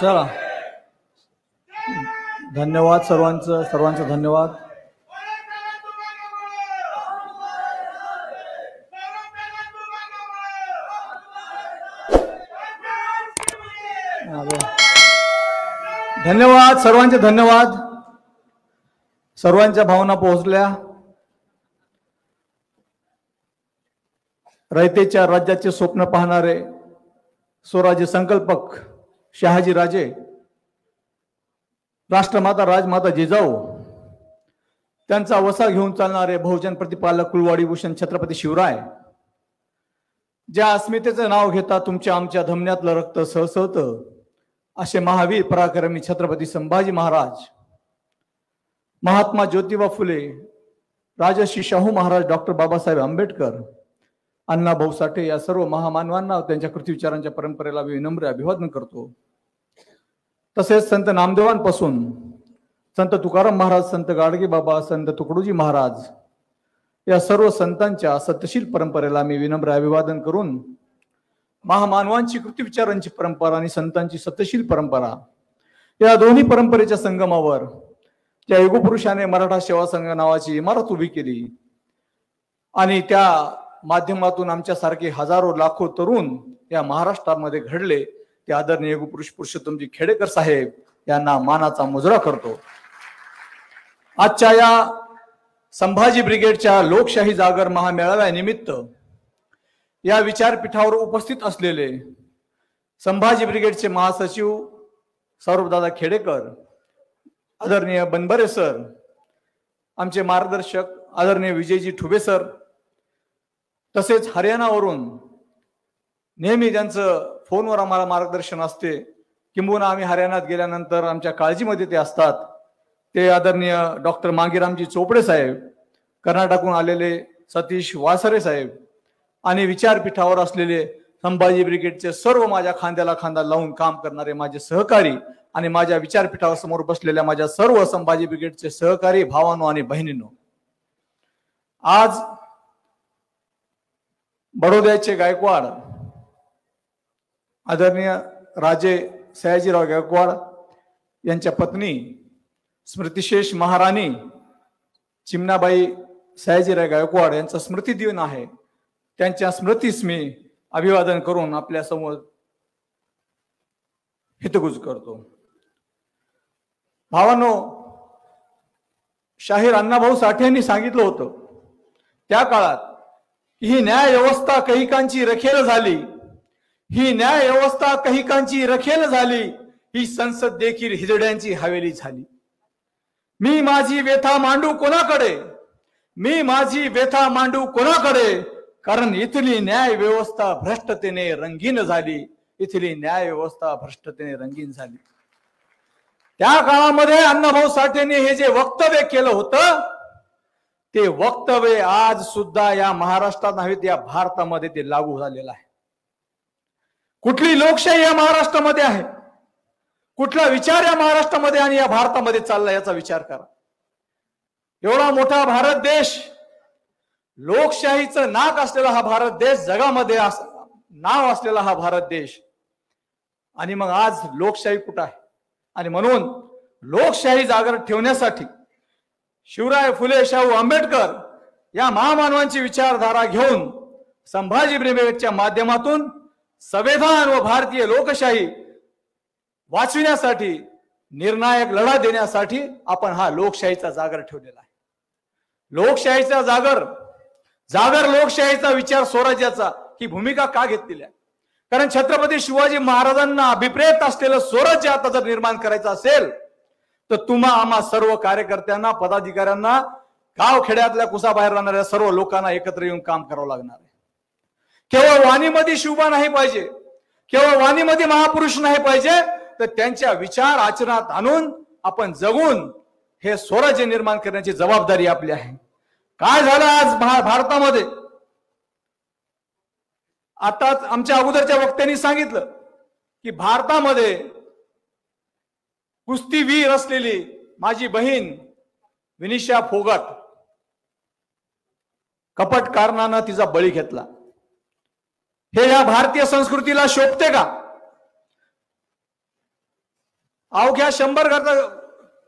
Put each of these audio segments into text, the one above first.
चला, धन्यवाद सर्वांचं धन्यवाद. धन्यवाद सर्वांचे धन्यवाद. सर्वांच्या भावना पोहोचल्या. रयतेच्या राज्याचे स्वप्न पाहणारे स्वराज्य संकल्पक शहाजी राजे, राष्ट्रमाता राजमाता जिजाऊ, त्यांचा वसा घेऊन चालणारे बहुजन प्रतिपालक कुलवाडी भूषण छत्रपती शिवराय, ज्या अस्मितेचं नाव घेता तुमच्या आमच्या धमन्यातलं रक्त सळसळतं असे महावीर पराक्रमी छत्रपती संभाजी महाराज, महात्मा ज्योतिबा फुले, राजर्षी शाहू महाराज, डॉक्टर बाबासाहेब आंबेडकर, अण्णा भाऊ साठे या सर्व महामानवांना त्यांच्या कृतीविचारांच्या परंपरेला विनम्र अभिवादन करतो. तसेच संत नामदेवांपासून संत तुकाराम महाराज, संत गाडगे बाबा, संत तुकडोजी महाराज या सर्व संतांच्या सत्यशील परंपरेला मी विनम्र अभिवादन करून महामानवांची कृतीविचारांची परंपरा आणि संतांची सत्यशील परंपरा या दोन्ही परंपरेच्या संगमावर त्या युगपुरुषाने मराठा सेवा संघ नावाची इमारत उभी केली आणि त्या माध्यमातून आमच्यासारखे हजारो लाखो तरुण या महाराष्ट्रामध्ये घडले, ते आदरणीय युगपुरुष पुरुषोत्तमजी खेडेकर साहेब यांना मानाचा मुजरा करतो. आजच्या या संभाजी ब्रिगेडच्या लोकशाही जागर महामेळाव्यानिमित्त या विचारपीठावर उपस्थित असलेले संभाजी ब्रिगेडचे महासचिव सौरभदादा खेडेकर, आदरणीय बनबरे सर, आमचे मार्गदर्शक आदरणीय विजयजी ठुबे सर, तसेच हरियाणावरून नेहमी ज्यांचं फोनवर आम्हाला मार्गदर्शन असते, किंबहुना आम्ही हरियाणात गेल्यानंतर आमच्या काळजीमध्ये ते असतात, ते आदरणीय डॉक्टर मांगीरामजी चोपडे साहेब, कर्नाटकहून आलेले सतीश वासरे साहेब आणि विचारपीठावर असलेले संभाजी ब्रिगेडचे सर्व माझ्या खांद्याला खांदा लावून काम करणारे माझे सहकारी आणि माझ्या विचारपीठावर समोर बसलेल्या माझ्या सर्व संभाजी ब्रिगेडचे सहकारी भावांनो आणि बहिणींनो, आज बडोद्याचे गायकवाड आदरणीय राजे सयाजीराव गायकवाड यांच्या पत्नी स्मृतिशेष महाराणी चिमणाबाई सयाजीराव गायकवाड यांचा स्मृती दिन आहे. त्यांच्या स्मृतीस मी अभिवादन करून आपल्या समोर हितगुज करतो. भावांनो, शाहीर अण्णाभाऊ साठे यांनी सांगितलं होतं त्या काळात, ही न्याय व्यवस्था कैकांची रखेल झाली, ही न्याय व्यवस्था कैकांची रखेल झाली, ही संसद देखील हिजड्यांची हवेली झाली. मी माझी व्यथा मांडू कोणाकडे, मी माझी व्यथा मांडू कोणाकडे, कारण इथली न्याय व्यवस्था भ्रष्टतेने रंगीन झाली, इथली न्याय व्यवस्था भ्रष्टतेने रंगीन झाली. त्या काळामध्ये अण्णाभाऊ साठेने हे जे वक्तव्य केलं होतं, ते वक्तव्य आज सुद्धा या महाराष्ट्रात नव्हे, या भारतामध्ये ते लागू झालेलं आहे. कुठली लोकशाही या महाराष्ट्रामध्ये आहे, कुठला विचार या महाराष्ट्रामध्ये आणि या भारतामध्ये चालला याचा विचार करा. एवढा मोठा भारत देश, लोकशाहीचं नाक असलेला हा भारत देश, जगामध्ये नाव असलेला हा भारत देश, आणि मग आज लोकशाही कुठं आहे? आणि म्हणून लोकशाही जागृत ठेवण्यासाठी शिवराय फुले शाहू आंबेडकर या महामानवांची विचारधारा घेऊन संभाजी ब्रिगेडच्या माध्यमातून संविधान व भारतीय लोकशाही वाचविण्यासाठी, निर्णायक लढा देण्यासाठी आपण हा लोकशाहीचा जागर ठेवलेला आहे. लोकशाहीचा जागर लोकशाहीचा विचार स्वराज्याचा ही भूमिका का घेतलेली आहे? कारण छत्रपती शिवाजी महाराजांना अभिप्रेत असलेलं स्वराज्य आता जर निर्माण करायचं असेल तर तुम्हा आम्हा सर्व कार्यकर्त्यांना, पदाधिकाऱ्यांना, गाव खेड्यातल्या कुसाबाहेर राहणाऱ्या सर्व लोकांना एकत्र येऊन काम करावं लागणार आहे. केवळ वाणीमध्ये शिवबा नाही पाहिजे, केवळ वाणीमध्ये महापुरुष नाही पाहिजे, तर त्यांच्या विचार आचरणात आणून आपण जगून हे स्वराज्य निर्माण करण्याची जबाबदारी आपली आहे. काय झालं आज भारतामध्ये? आता आमच्या अगोदरच्या वक्त्यांनी सांगितलं की भारतामध्ये कुस्तीवीर असलेली माझी बहीण विनिशा फोगाट कपट कारणानं तिचा बळी घेतला. हे या भारतीय संस्कृतीला शोभते का? अवघ्या 100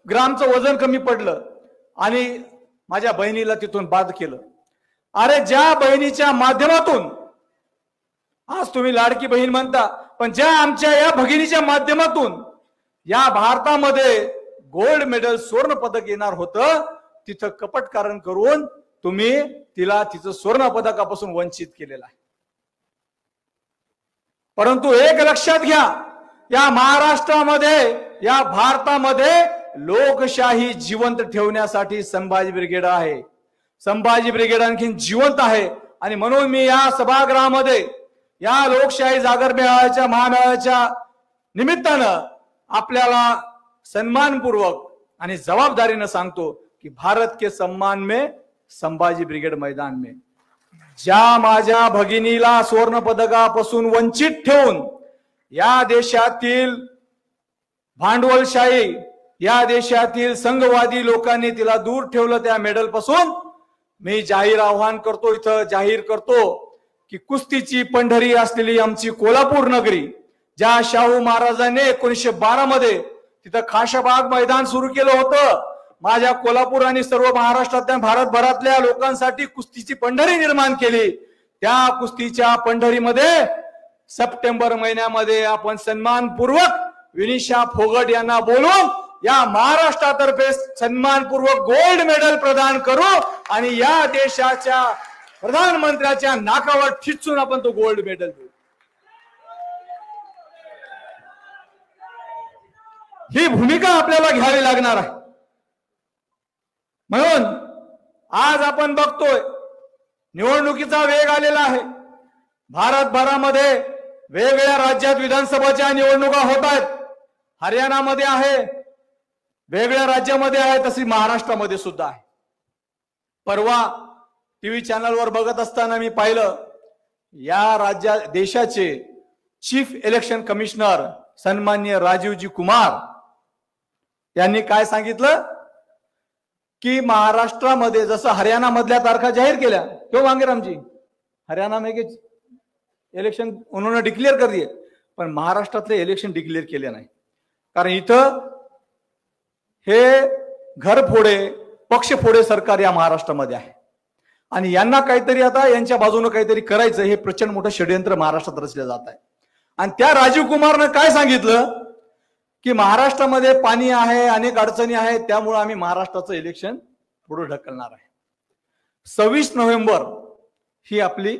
ग्रामचं वजन कमी पडलं आणि माझ्या बहिणीला तिथून बाद केलं. अरे ज्या बहिणीच्या माध्यमातून आज तुम्ही लाडकी बहीण म्हणता, पण ज्या आमच्या या भगिनीच्या माध्यमातून या भारतामध्ये गोल्ड मेडल स्वर्ण पदक येणार होतं, तिथं कपटकारण करून तुम्ही तिला तिचं स्वर्ण पदकापासून वंचित केलेलं आहे. परंतु एक लक्षात घ्या, या महाराष्ट्रामध्ये या भारतामध्ये लोकशाही जिवंत ठेवण्यासाठी संभाजी ब्रिगेड आहे. संभाजी ब्रिगेड आणखी जिवंत आहे आणि म्हणून मी या सभागृहामध्ये या लोकशाही जागर मेळाव्याच्या महामेळाव्याच्या निमित्तानं आपल्याला सन्मानपूर्वक आणि जबाबदारीनं सांगतो की भारत के सम्मान में संभाजी ब्रिगेड मैदान में. ज्या माझ्या भगिनीला स्वर्ण पदकापासून वंचित ठेवून या देशातील भांडवलशाही, या देशातील संघवादी लोकांनी तिला दूर ठेवलं त्या मेडल पासून, मी जाहीर आव्हान करतो, इथं जाहीर करतो की कुस्तीची पंढरी असलेली आमची कोल्हापूर नगरी, ज्या शाहू महाराजांनी 1912 मध्ये तिथं खाशाबाग मैदान सुरू केलं होतं, माझ्या कोल्हापूर आणि सर्व महाराष्ट्रातल्या भारतभरातल्या लोकांसाठी कुस्तीची पंढरी निर्माण केली. त्या कुस्तीच्या पंढरीमध्ये सप्टेंबर महिन्यामध्ये आपण सन्मानपूर्वक विनिशा फोगट यांना बोलून या महाराष्ट्रातर्फे सन्मानपूर्वक गोल्ड मेडल प्रदान करू आणि या देशाच्या प्रधानमंत्र्याच्या नाकावर ठिचून आपण तो गोल्ड मेडल देऊ. ही भूमिका आपल्याला घ्यावी लागणार आहे. म्हणून आज आपण बघतोय निवडणुकीचा वेग आलेला आहे. भारतभरामध्ये वेगवेगळ्या राज्यात विधानसभाच्या निवडणुका होत आहेत. हरियाणामध्ये आहे, वेगवेगळ्या राज्यामध्ये आहे, तशी महाराष्ट्रामध्ये सुद्धा आहे. परवा टीव्ही चॅनलवर बघत असताना मी पाहिलं, या देशाचे चीफ इलेक्शन कमिशनर सन्माननीय राजीवजी कुमार यांनी काय सांगितलं की महाराष्ट्रामध्ये जसं हरियाणा मधल्या तारखा जाहीर केल्या, क्यों मांगेराम जी, हरियाणा में इलेक्शन उन्होंने डिक्लेअर कर दिए, पण महाराष्ट्रातले इलेक्शन डिक्लेअर केले नाही. कारण इथं हे घरफोडे पक्षफोडे सरकार या महाराष्ट्रामध्ये आहे आणि यांना काहीतरी आता यांच्या बाजूने काहीतरी करायचं, हे प्रचंड मोठं षडयंत्र महाराष्ट्रात रचलं जात आहे. आणि त्या राजीव कुमारनं काय सांगितलं की महाराष्ट्रामध्ये पाणी आहे, अनेक अडचणी आहेत, त्यामुळे आम्ही महाराष्ट्राचं इलेक्शन पुढे ढकलणार आहे. 26 नोव्हेंबर ही आपली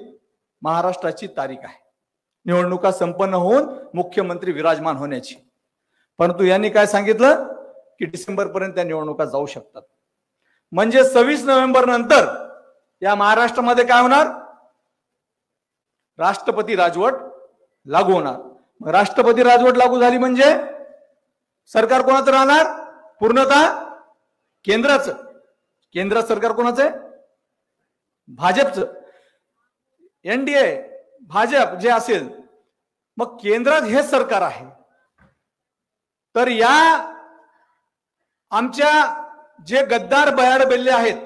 महाराष्ट्राची तारीख आहे, निवडणुका संपन्न होऊन मुख्यमंत्री विराजमान होण्याची. परंतु यांनी काय सांगितलं की डिसेंबर पर्यंत त्या निवडणुका जाऊ शकतात. म्हणजे 26 नोव्हेंबर नंतर या महाराष्ट्रामध्ये काय होणार, राष्ट्रपती राजवट लागू होणार. मग राष्ट्रपती राजवट लागू झाली म्हणजे सरकार कोणाचं राहणार, पूर्णतः केंद्राचं. केंद्रात सरकार कोणाचं आहे, भाजपचं. एनडीए भाजप जे असेल, मग केंद्रात हे सरकार आहे. तर या आमच्या जे गद्दार बयाड बेल्ले आहेत,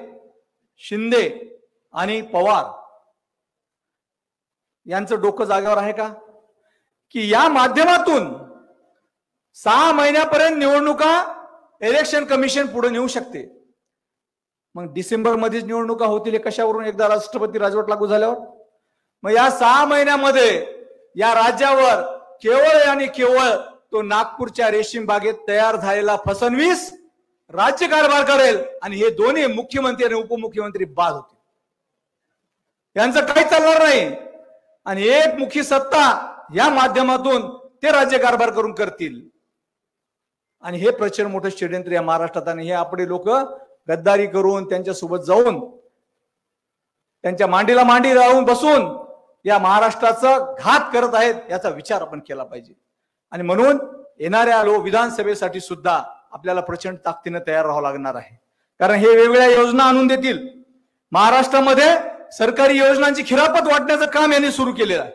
शिंदे आणि पवार, यांचं डोकं जागेवर आहे का की या माध्यमातून 6 महिन्यापर्यंत निवडणुका इलेक्शन कमिशन पुढे नेऊ शकते. मग डिसेंबर मध्येच निवडणुका होतील कशावरून, एकदा राष्ट्रपती राजवट लागू झाल्यावर. मग या 6 महिन्यामध्ये या राज्यावर केवळ आणि केवळ तो नागपूरच्या रेशीम बागेत तयार झालेला फसनवीस राज्य कारभार करेल आणि हे दोन्ही मुख्यमंत्री आणि उपमुख्यमंत्री बाद होतील. यांचं काही चालणार नाही आणि एक मुखी सत्ता या माध्यमातून ते राज्य कारभार करून करतील. आणि हे प्रचंड मोठं षडयंत्र या महाराष्ट्रात, आणि हे आपले लोक गद्दारी करून त्यांच्यासोबत जाऊन त्यांच्या मांडीला मांडी लावून बसून या महाराष्ट्राचा घात करत आहेत, याचा विचार आपण केला पाहिजे. आणि म्हणून येणाऱ्या विधानसभेसाठी सुद्धा आपल्याला प्रचंड ताकदीने तयार राहावं लागणार आहे. कारण हे वेगवेगळ्या योजना आणून देतील. महाराष्ट्रामध्ये सरकारी योजनांची खिरापत वाटण्याचं काम यांनी सुरू केलेलं आहे.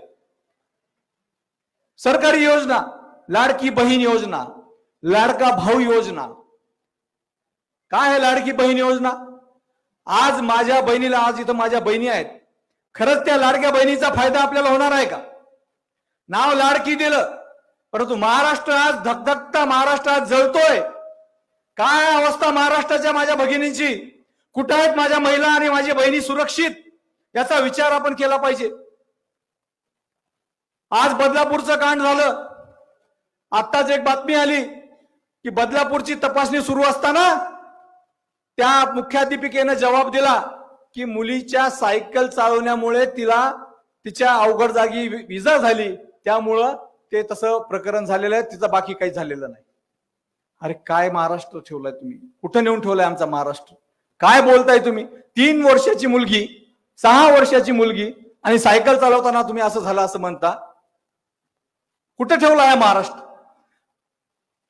सरकारी योजना, लाडकी बहीण योजना, लाडका भाऊ योजना. काय आहे लाडकी बहीण योजना? आज माझ्या बहिणीला, आज इथं माझ्या बहिणी आहेत, खरंच त्या लाडक्या बहिणीचा फायदा आपल्याला होणार आहे का? नाव लाडकी दिलं, परंतु महाराष्ट्र आज धगधगता महाराष्ट्रात जळतोय। काय अवस्था महाराष्ट्राच्या माझ्या भगिनींची, कुठे आहेत माझ्या महिला आणि माझी बहिणी सुरक्षित, याचा विचार आपण केला पाहिजे। आज बदलापूरचं कांड झालं, आत्ताच एक बातमी आली की बदलापूरची तपासणी सुरू असताना त्या मुख्याध्यापिकेने जबाब दिला की मुलीच्या सायकल चालवण्यामुळे तिला तिच्या अवघड जागी इजा झाली, त्यामुळं ते तसं प्रकरण झालेलं आहे, तिचं बाकी काही झालेलं नाही। अरे काय महाराष्ट्र ठेवलाय तुम्ही, कुठं नेऊन ठेवलाय आमचा महाराष्ट्र? काय बोलताय तुम्ही? 3 वर्षाची मुलगी, 6 वर्षाची मुलगी आणि सायकल चालवताना तुम्ही असं झालं असं म्हणता, कुठं ठेवला आहे महाराष्ट्र?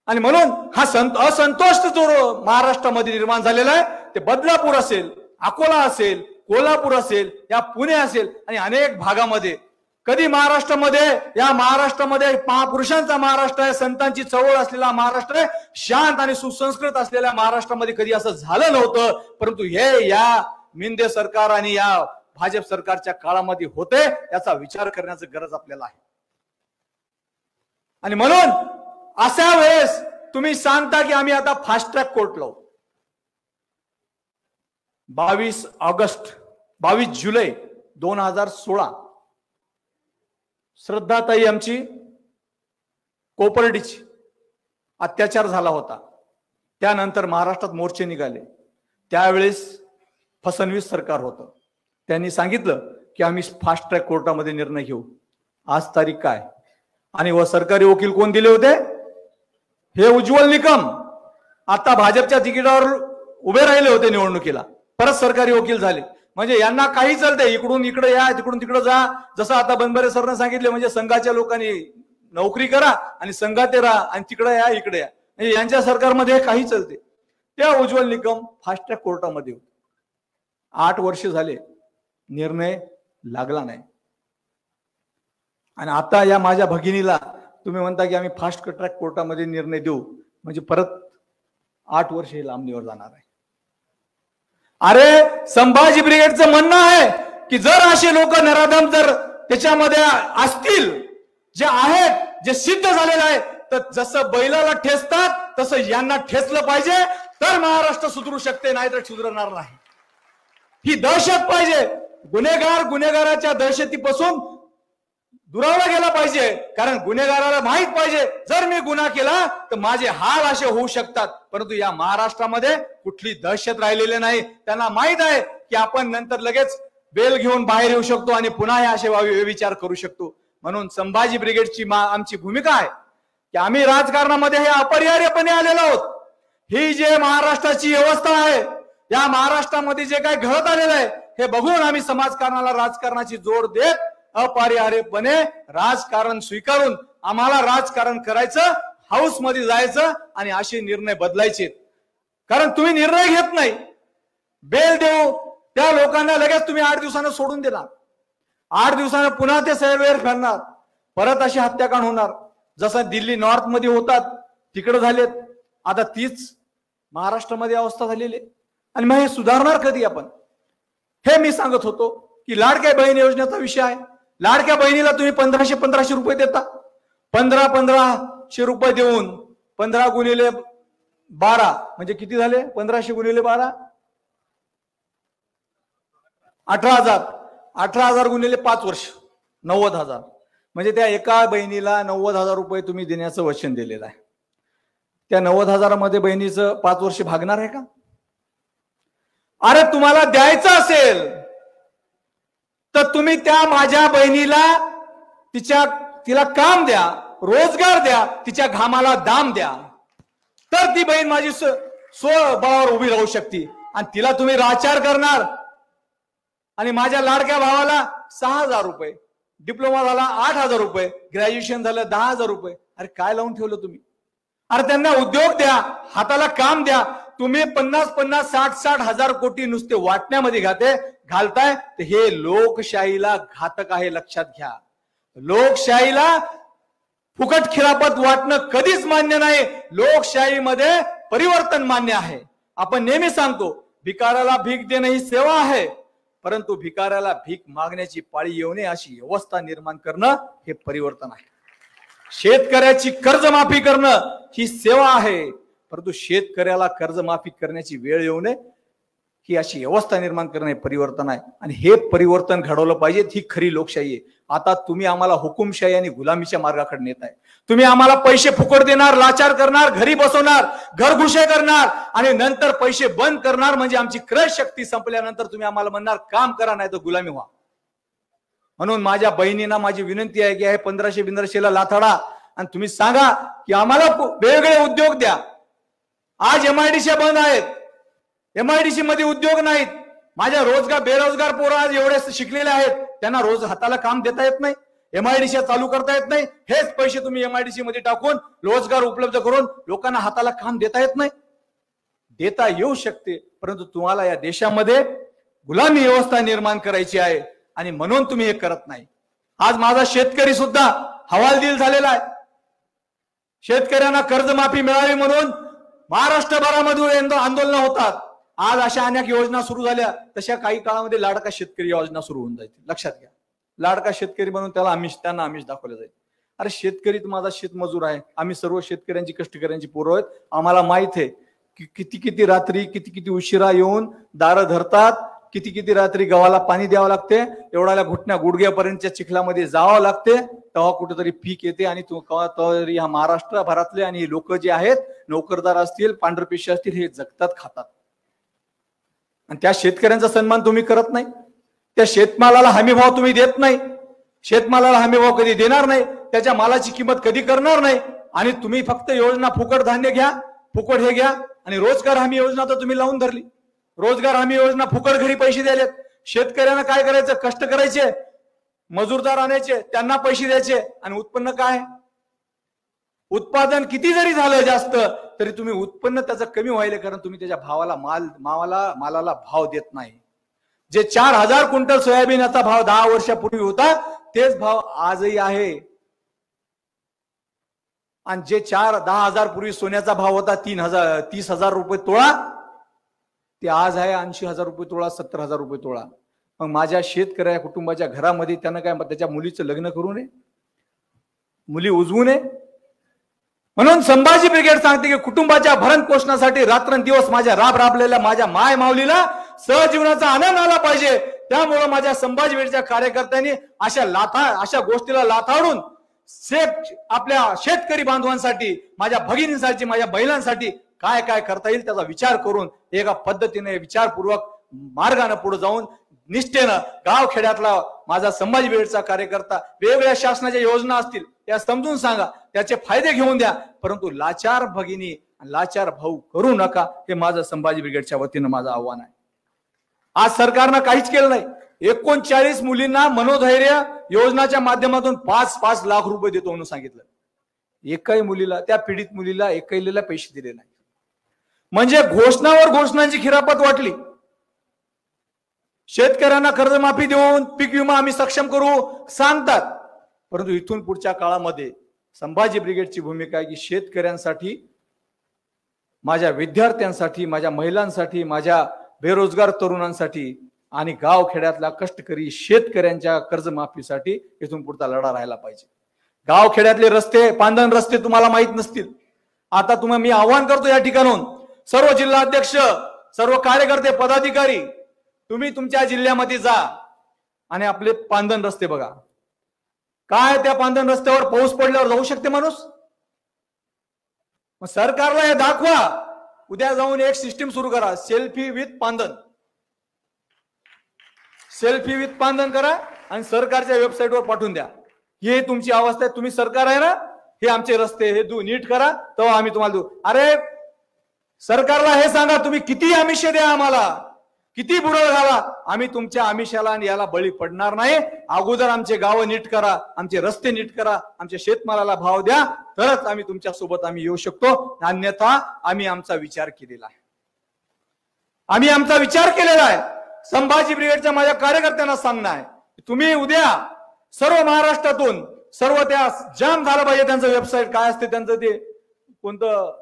आणि म्हणून हा असंतोष जो महाराष्ट्रामध्ये निर्माण झालेला आहे, ते बदलापूर असेल, अकोला असेल, कोल्हापूर असेल, या पुणे असेल आणि अनेक भागामध्ये, कधी महाराष्ट्रामध्ये, या महाराष्ट्रामध्ये महापुरुषांचा महाराष्ट्र आहे, संतांची चळवळ असलेला महाराष्ट्र आहे, शांत आणि सुसंस्कृत असलेल्या महाराष्ट्रामध्ये कधी असं झालं नव्हतं। परंतु हे या मिंदे सरकार आणि या भाजप सरकारच्या काळामध्ये होते, याचा विचार करण्याची गरज आपल्याला आहे। आणि म्हणून अशा वेळेस तुम्ही सांगता की आम्ही आता फास्ट ट्रॅक कोर्ट लावू। 22 जुलै 2016 श्रद्धाताई आमची कोपर्डीची अत्याचार झाला होता, त्यानंतर महाराष्ट्रात मोर्चे निघाले, त्यावेळेस फडणवीस सरकार होतं, त्यांनी सांगितलं की आम्ही फास्ट ट्रॅक कोर्टामध्ये निर्णय घेऊ। आज तारीख काय आणि व सरकारी वकील कोण दिले होते? हे उज्ज्वल निकम, आता भाजपच्या तिकिटावर उभे राहिले होते निवडणुकीला, परत सरकारी वकील झाले। म्हणजे यांना काही चालते, इकडून इकडे या, तिकडून तिकडे जा, जसं आता बनबरे सरने सांगितले, म्हणजे संघाच्या लोकांनी नोकरी करा आणि संघात राहा आणि तिकडे या इकडे या, म्हणजे यांच्या सरकारमध्ये काही चालते। त्या उज्ज्वल निकम फास्ट ट्रॅक कोर्टामध्ये 8 वर्ष झाले, निर्णय लागला नाही। आणि आता या माझ्या भगिनीला तुम्ही म्हणता की आम्ही फास्ट ट्रॅक कोर्टामध्ये निर्णय देऊ, म्हणजे परत 8 वर्ष हे लांबणीवर जाणार आहे। अरे संभाजी ब्रिगेडचं म्हणणं आहे की जर असे लोक नराधम जर त्याच्यामध्ये असतील, जे आहेत, जे सिद्ध झालेलं आहे, तर जसं बैलाला ठेचतात तसं यांना ठेचलं पाहिजे, तर महाराष्ट्र सुधरू शकते, नाही तर सुधरणार नाही। ही दहशत पाहिजे, गुन्हेगाराच्या दहशतीपासून दुरावला गेला पाहिजे, कारण गुन्हेगाराला माहित पाहिजे जर मी गुन्हा केला तर माझे हाल असे होऊ शकतात। परंतु या महाराष्ट्रामध्ये कुठली दहशत राहिलेली नाही, त्यांना माहित आहे की आपण नंतर लगेच बेल घेऊन बाहेर येऊ शकतो आणि पुन्हा हे असे विचार करू शकतो। म्हणून संभाजी ब्रिगेडची आमची भूमिका आहे की आम्ही राजकारणामध्ये हे अपरिहार्यपणे आलेलो आहोत। ही जे महाराष्ट्राची व्यवस्था आहे, या महाराष्ट्रामध्ये जे काही घडत आलेलं आहे, हे बघून आम्ही समाजकारणाला राजकारणाची जोड देत अपरिहार्यपणे राजकारण स्वीकारून आम्हाला राजकारण करायचं, हाऊस मध्ये जायचं आणि असे निर्णय बदलायचे। कारण तुम्ही निर्णय घेत नाही, बेल देऊ त्या लोकांना लगेच तुम्ही 8 दिवसांना सोडून देणार, 8 दिवसांना पुन्हा ते सैलवेर करणार, परत अशी हत्याकांड होणार, जसं दिल्ली नॉर्थ मध्ये होतात तिकडे झालेत, आता तीच महाराष्ट्रामध्ये अवस्था झालेली। आणि मग हे सुधारणार कधी आपण? हे मी सांगत होतो की लाडक्या बहीण योजनेचा विषय आहे। लाडक्या बहिणीला तुम्ही 1500 रुपये देता, 1500 रुपये देऊन 15 गुणिले 12 म्हणजे किती झाले? 1500 गुणिले 12 18,000, 18,000 गुणिले 5 वर्ष 90,000, म्हणजे त्या एका बहिणीला 90,000 रुपये तुम्ही देण्याचं वचन दिलेलं आहे। त्या 90,000 मध्ये बहिणीचं 5 वर्ष भागणार आहे का? अरे तुम्हाला द्यायचं असेल तर तुम्ही त्या माझ्या बहिणीला तिला काम द्या, रोजगार द्या, तिच्या घामाला दाम द्या, तर ती बहीण माझी स्वबळावर उभी राहू शकते। आणि तिला तुम्ही राचार करणार आणि माझ्या लाडक्या भावाला 6,000 रुपये, डिप्लोमा झाला 8,000 रुपये, ग्रॅज्युएशन झालं 10,000 रुपये, अरे काय लावून ठेवलं तुम्ही? अरे त्यांना उद्योग द्या, हाताला काम द्या। तुम्ही 50-50, 60-60 हजार कोटी नुसते वाटण्यामध्ये घालताय, तर हे लोकशाहीला घातक आहे, लक्षात घ्या। लोकशाहीला फुकट खिरापत वाटणं कधीच मान्य नाही, लोकशाहीमध्ये परिवर्तन मान्य आहे। आपण नेहमी सांगतो भिकाऱ्याला भीक देणं ही सेवा आहे, परंतु भिकाऱ्याला भीक मागण्याची पाळी येऊ नये अशी व्यवस्था निर्माण करणं हे परिवर्तन आहे। शेतकऱ्याची कर्जमाफी करणं ही सेवा आहे, परंतु शेतकऱ्याला कर्जमाफी करण्याची वेळ येऊ नये ही अशी व्यवस्था निर्माण करणे परिवर्तन आहे. आणि हे परिवर्तन घडवलं पाहिजे. ही खरी लोकशाही आहे. आता तुम्ही आम्हाला हुकुमशाही आणि गुलामीच्या मार्गाकडे नेत आहे. तुम्ही आम्हाला पैसे फुकट देणार, लाचार करणार, घरी बसवणार, घरघुशे करणार आणि नंतर पैसे बंद करणार. म्हणजे आमची क्रय शक्ती संपल्यानंतर तुम्ही आम्हाला म्हणणार काम करा नाही तर गुलामी व्हा. म्हणून माझ्या बहिणींना माझी विनंती आहे की 1500 लाथाडा आणि तुम्ही सांगा की आम्हाला वेगवेगळे उद्योग द्या. आज एमआयडीसी बंद आहेत, एमआयडीसी मध्ये उद्योग नाहीत. माझ्या बेरोजगार पोरं आज एवढे शिकलेले आहेत, त्यांना रोज हाताला काम देता येत नाही, एमआयडीसी चालू करता येत नाही. हेच पैसे तुम्ही एमआयडीसी मध्ये टाकून रोजगार उपलब्ध करून लोकांना हाताला काम देता येत नाही. देता येऊ शकते, परंतु तुम्हाला या देशामध्ये गुलामी व्यवस्था निर्माण करायची आहे आणि म्हणून तुम्ही हे करत नाही. आज माझा शेतकरी सुद्धा हवालदिल झालेला आहे. शेतकऱ्यांना कर्जमाफी मिळावी म्हणून महाराष्ट्रभरामधून आंदोलन होतात. आज अशा अनेक योजना सुरू झाल्या, तशा काही काळामध्ये लाडका शेतकरी योजना सुरू होऊन जाईल. लक्षात घ्या, लाडका शेतकरी म्हणून त्यांना आमिष दाखवलं जाईल. अरे शेतकरी तर माझा शेतमजूर आहे. आम्ही सर्व शेतकऱ्यांची कष्टकऱ्यांची पोरं आहेत. आम्हाला माहित आहे की किती रात्री किती उशिरा येऊन दारं धरतात, किती रात्री गव्हाला पाणी द्यावं लागते, एवढ्याला घुटण्या गुडघ्यापर्यंतच्या चिखलामध्ये जावं लागते, तेव्हा कुठेतरी पीक येते. आणि तरी ह्या महाराष्ट्रभरातले आणि लोक जे आहेत, नोकरदार असतील, पांढरपेशी असतील, हे जगतात, खातात. आणि त्या शेतकऱ्यांचा सन्मान तुम्ही करत नाही. त्या शेतमालाला हमी भाव तुम्ही देत नाही. शेतमालाला हमी भाव कधी देणार नाही, त्याच्या मालाची किंमत कधी करणार नाही. आणि तुम्ही फक्त योजना फुकट धान्य घ्या, फुकट हे घ्या. आणि रोजगार हमी योजना तर तुम्ही लावून धरली. रोजगार हमी योजना फुकट घरी पैसे द्यायलेत. शेतकऱ्यांना काय करायचं, कष्ट करायचे, मजूरदार आणायचे, त्यांना पैसे द्यायचे. आणि उत्पन्न काय, उत्पादन किती जरी झालं जास्त तरी तुम्ही उत्पन्न त्याचं कमी व्हायला, कारण तुम्ही त्याच्या मालाला भाव देत नाही. जे 4000 क्विंटल सोयाबीनचा भाव 10 वर्षापूर्वी होता, तेच भाव आजही आहे. आणि जे 10,000 पूर्वी सोन्याचा भाव होता 30,000 रुपये तोळा, ते आज आहे 80,000 रुपये तोळा, 70,000 रुपये तोळा. मग माझ्या शेतकऱ्या कुटुंबाच्या घरामध्ये त्यानं काय, त्याच्या मुलीचं लग्न करू नये, मुली उजवू नये. म्हणून संभाजी ब्रिगेड सांगते की कुटुंबाच्या भरण पोषणासाठी रात्रंदिवस माझ्या राबलेल्या माझ्या माय माऊलीला सहजीवनाचा आनंद आला पाहिजे. त्यामुळे माझ्या संभाजी ब्रिगेडच्या कार्यकर्त्यांनी अशा गोष्टीला लाथाडून आपल्या शेतकरी बांधवांसाठी, माझ्या भगिनींसाठी, माझ्या महिलांसाठी काय काय करता येईल त्याचा विचार करून एका पद्धतीने विचारपूर्वक मार्गाने पुढे जाऊन निष्ठेनं गावखेड्यातला माझा संभाजी ब्रिगेडचा कार्यकर्ता वेगवेगळ्या शासनाच्या योजना असतील त्या समजून सांगा, त्याचे फायदे घेऊन द्या. परंतु लाचार भगिनी, लाचार भाऊ करू नका. हे माझं संभाजी ब्रिगेडच्या वतीनं माझं आव्हान आहे. आज सरकारनं काहीच केलं नाही. 39 मुलींना मनोधैर्य योजनाच्या माध्यमातून 5-5 लाख रुपये देतो म्हणून सांगितलं. एकही मुलीला, त्या पीडित मुलीला एकही पैसे दिले नाही. म्हणजे घोषणावर घोषणांची खिरापत वाटली. शेतकऱ्यांना कर्जमाफी देऊन पीक विमा आम्ही सक्षम करू सांगतात, परंतु इथून पुढच्या काळामध्ये संभाजी ब्रिगेडची भूमिका आहे की शेतकऱ्यांसाठी, माझ्या विद्यार्थ्यांसाठी, माझ्या महिलांसाठी, माझ्या बेरोजगार तरुणांसाठी आणि गावखेड्यातल्या कष्टकरी शेतकऱ्यांच्या कर्जमाफीसाठी इथून पुढचा लढा राहायला पाहिजे. गावखेड्यातले रस्ते, पांधन रस्ते तुम्हाला माहित नसतील. आता मी आवाहन करतो या ठिकाणून सर्व जिल्हाध्यक्ष, सर्व कार्यकर्ते, पदाधिकारी, तुम्ही तुमच्या जिल्ह्यामध्ये जा आणि आपले पांधन रस्ते बघा. काय त्या पांधन रस्त्यावर पाऊस पडल्यावर जाऊ शकते माणूस? मग सरकारला हे दाखवा. उद्या जाऊन एक सिस्टीम सुरू करा, सेल्फी विथ पांधन. सेल्फी विथ पांधन करा आणि सरकारच्या वेबसाईटवर पाठवून द्या. हे तुमची अवस्था आहे, तुम्ही सरकार आहे ना, हे आमचे रस्ते हे नीट करा, तेव्हा आम्ही तुम्हाला देऊ. अरे सरकारला हे सांगा, तुम्ही किती आमिष द्या, आम्हाला किती बुडळ घाला, आम्ही तुमच्या आमिषाला आणि याला बळी पडणार नाही. अगोदर आमचे गाव नीट करा, आमचे रस्ते नीट करा, आमच्या शेतमालाला भाव द्या, तरच आम्ही तुमच्या सोबत येऊ शकतो. अन्यथा आम्ही आमचा विचार केलेला आहे. आम्ही आमचा विचार केलेला आहे. संभाजी ब्रिगेडच्या माझ्या कार्यकर्त्यांना सांगणं आहे, तुम्ही उद्या सर्व महाराष्ट्रातून सर्व त्या जाम झालं पाहिजे. त्यांचं वेबसाईट काय असते, त्यांचं ते कोणतं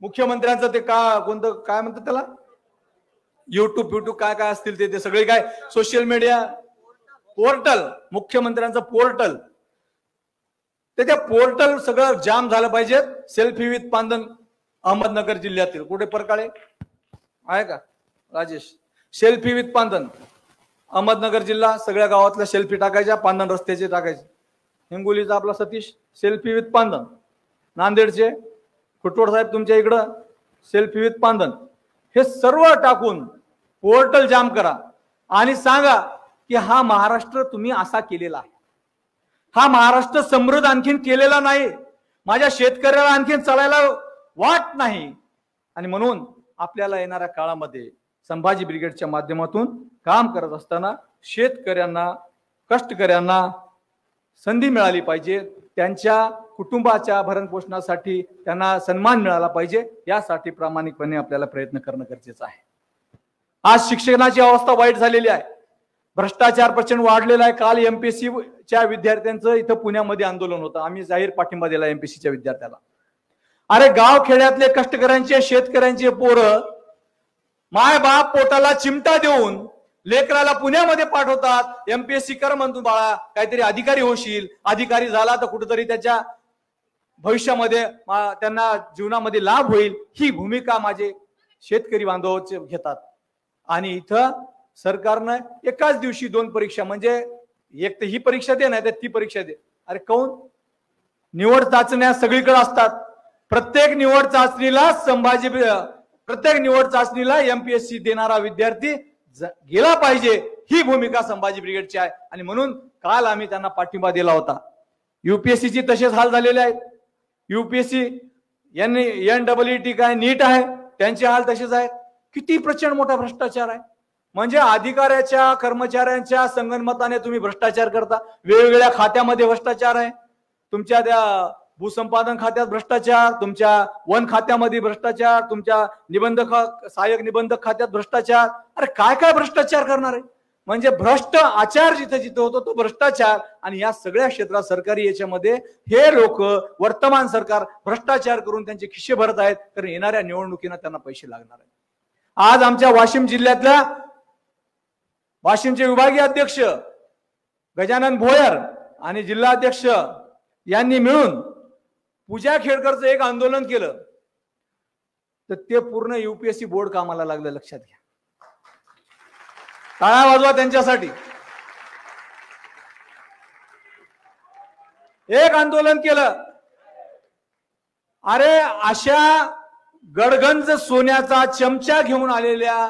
मुख्यमंत्र्यांचं ते कोणतं काय म्हणतात त्याला, युट्यूब काय काय असतील ते सगळे काय सोशल मीडिया पोर्टल, मुख्यमंत्र्यांचं पोर्टल त्याच्या पोर्टल सगळं जाम झालं पाहिजे. सेल्फी विथ पांदन अहमदनगर जिल्ह्यातील कुठे परकाळे आहे का राजेश? सेल्फी विथ पांदन अहमदनगर जिल्हा, सगळ्या गावातल्या सेल्फी टाकायच्या, पांदन रस्त्याचे टाकायचे. हिंगोलीचा आपला सतीश सेल्फी विथ पांदन, नांदेडचे खुटवड साहेब तुमच्या इकडं सेल्फी विथ पांदन. हे सर्व टाकून पोर्टल जाम करा आणि सांगा की हा महाराष्ट्र तुम्ही असा केलेला आहे. हा महाराष्ट्र समृद्ध आणखीन केलेला नाही. माझ्या शेतकऱ्याला आणखीन चालायला वाट नाही. आणि म्हणून आपल्याला येणाऱ्या काळामध्ये संभाजी ब्रिगेडच्या माध्यमातून काम करत असताना शेतकऱ्यांना, कष्टकऱ्यांना संधी मिळाली पाहिजे. त्यांच्या कुटुंबाच्या भरणपोषणासाठी त्यांना सन्मान मिळाला पाहिजे. यासाठी प्रामाणिकपणे आपल्याला प्रयत्न करणं गरजेचं आहे. आज शिक्षणाची अवस्था वाईट झालेली आहे. भ्रष्टाचार प्रचंड वाढलेला आहे. काल एमपीएससी च्या विद्यार्थ्यांचं इथं पुण्यामध्ये आंदोलन होतं. आम्ही जाहीर पाठिंबा दिला एमपीएससीच्या विद्यार्थ्याला. अरे गाव खेड्यातले कष्टकऱ्यांचे, शेतकऱ्यांचे पोरं माय बाप पोटाला चिमटा देऊन लेकराला पुण्यामध्ये पाठवतात. एमपीएससी कर म्हणतो बाळा, काहीतरी अधिकारी होशील, अधिकारी झाला तर कुठेतरी त्याच्या भविष्यामध्ये त्यांना जीवनामध्ये लाभ होईल, ही भूमिका माझे शेतकरी बांधव घेतात. आणि इथं सरकारनं एकाच दिवशी 2 परीक्षा, म्हणजे एक तर ही परीक्षा दे नाही तर ती परीक्षा दे. अरे काऊन? निवड चाचण्या सगळीकडे असतात. प्रत्येक निवड चाचणीला एमपीएससी देणारा विद्यार्थी गेला पाहिजे, ही भूमिका संभाजी ब्रिगेडची आहे. आणि म्हणून काल आम्ही त्यांना पाठिंबा दिला होता. युपीएससीची तसेच हाल झालेले आहेत. युपीएससी NEET काय नीट आहे, त्यांचे हाल तसेच आहेत. किती प्रचंड मोठा भ्रष्टाचार आहे. म्हणजे अधिकाऱ्याच्या, कर्मचाऱ्यांच्या संगनमताने तुम्ही भ्रष्टाचार करता. वेगवेगळ्या खात्यामध्ये भ्रष्टाचार आहे. तुमच्या त्या भूसंपादन खात्यात भ्रष्टाचार, तुमच्या वन खात्यामध्ये भ्रष्टाचार, तुमच्या सहाय्यक निबंधक खात्यात भ्रष्टाचार. अरे काय काय भ्रष्टाचार करणार आहे? म्हणजे भ्रष्ट आचार जिथे जिथे होतो तो भ्रष्टाचार. आणि या सगळ्या क्षेत्रात सरकारी याच्यामध्ये हे लोक, वर्तमान सरकार भ्रष्टाचार करून त्यांचे खिशे भरत आहेत. कारण येणाऱ्या निवडणुकीला त्यांना पैसे लागणार आहेत. आज आमच्या वाशिम जिल्ह्यातल्या वाशिमचे विभागीय अध्यक्ष गजानन भोयर आणि जिल्हाध्यक्ष यांनी मिळून पूजा खेडकरचं एक आंदोलन केलं, तर ते पूर्ण युपीएससी बोर्ड कामाला लागलं. लक्षात घ्या. टाळ्या वाजवा त्यांच्यासाठी. एक आंदोलन केलं. अरे अशा गडगंज सोन्याचा चमचा घेऊन आलेल्या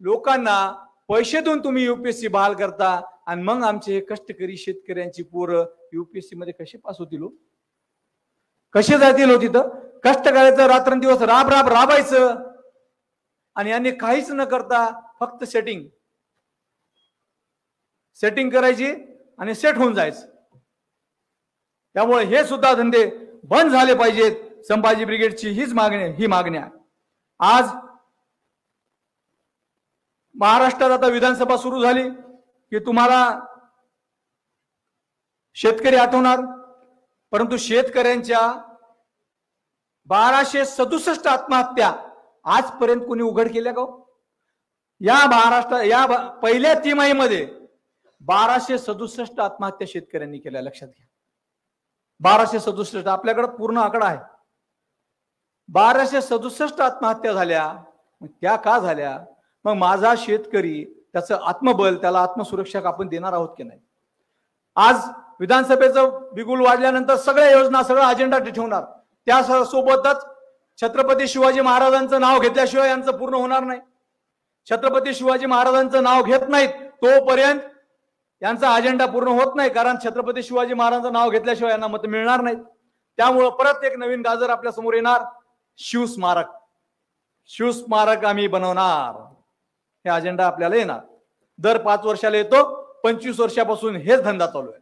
लोकांना पैसे देऊन तुम्ही युपीएससी बहाल करता. आणि मग आमचे हे कष्टकरी शेतकऱ्यांची पोरं युपीएससी मध्ये कसे पास होतील हो? कसे जातील हो? तिथं कष्ट करायचं, रात्रंदिवस राबायचं. आणि यांनी काहीच न करता फक्त सेटिंग करायची आणि सेट होऊन जायचं. त्यामुळे हे सुद्धा धंदे बंद झाले पाहिजेत. संभाजी ब्रिगेडची ही मागणी आहे. आज महाराष्ट्रात आता विधानसभा सुरू झाली की तुम्हाला शेतकरी आठवणार, परंतु शेतकऱ्यांच्या 1267 आत्महत्या आजपर्यंत कोणी उघड केल्या का? या महाराष्ट्रात या पहिल्या तिमाहीमध्ये 1267 आत्महत्या शेतकऱ्यांनी केल्या. लक्षात घ्या. 1267 आपल्याकडे पूर्ण आकडा आहे. 1267 आत्महत्या झाल्या. त्या का झाल्या? मग माझा शेतकरी, त्याचं आत्मबल, त्याला आत्मसुरक्षा आपण देणार आहोत की नाही? आज विधानसभेचं बिगुल वाढल्यानंतर सगळ्या योजना, सगळा अजेंडा ठेवणार. त्या सोबतच छत्रपती शिवाजी महाराजांचं नाव घेतल्याशिवाय यांचं पूर्ण होणार नाही. छत्रपती शिवाजी महाराजांचं नाव घेत नाहीत तोपर्यंत यांचा अजेंडा पूर्ण होत नाही. कारण छत्रपती शिवाजी महाराजांचं नाव घेतल्याशिवाय यांना मत मिळणार नाहीत. त्यामुळे परत एक नवीन गाजर आपल्या समोर येणार. शिवस्मारक आम्ही बनवणार. हे अजेंडा आपल्याला येणार. दर 5 वर्षाला येतो. 25 वर्षापासून हेच धंदा चालू आहे.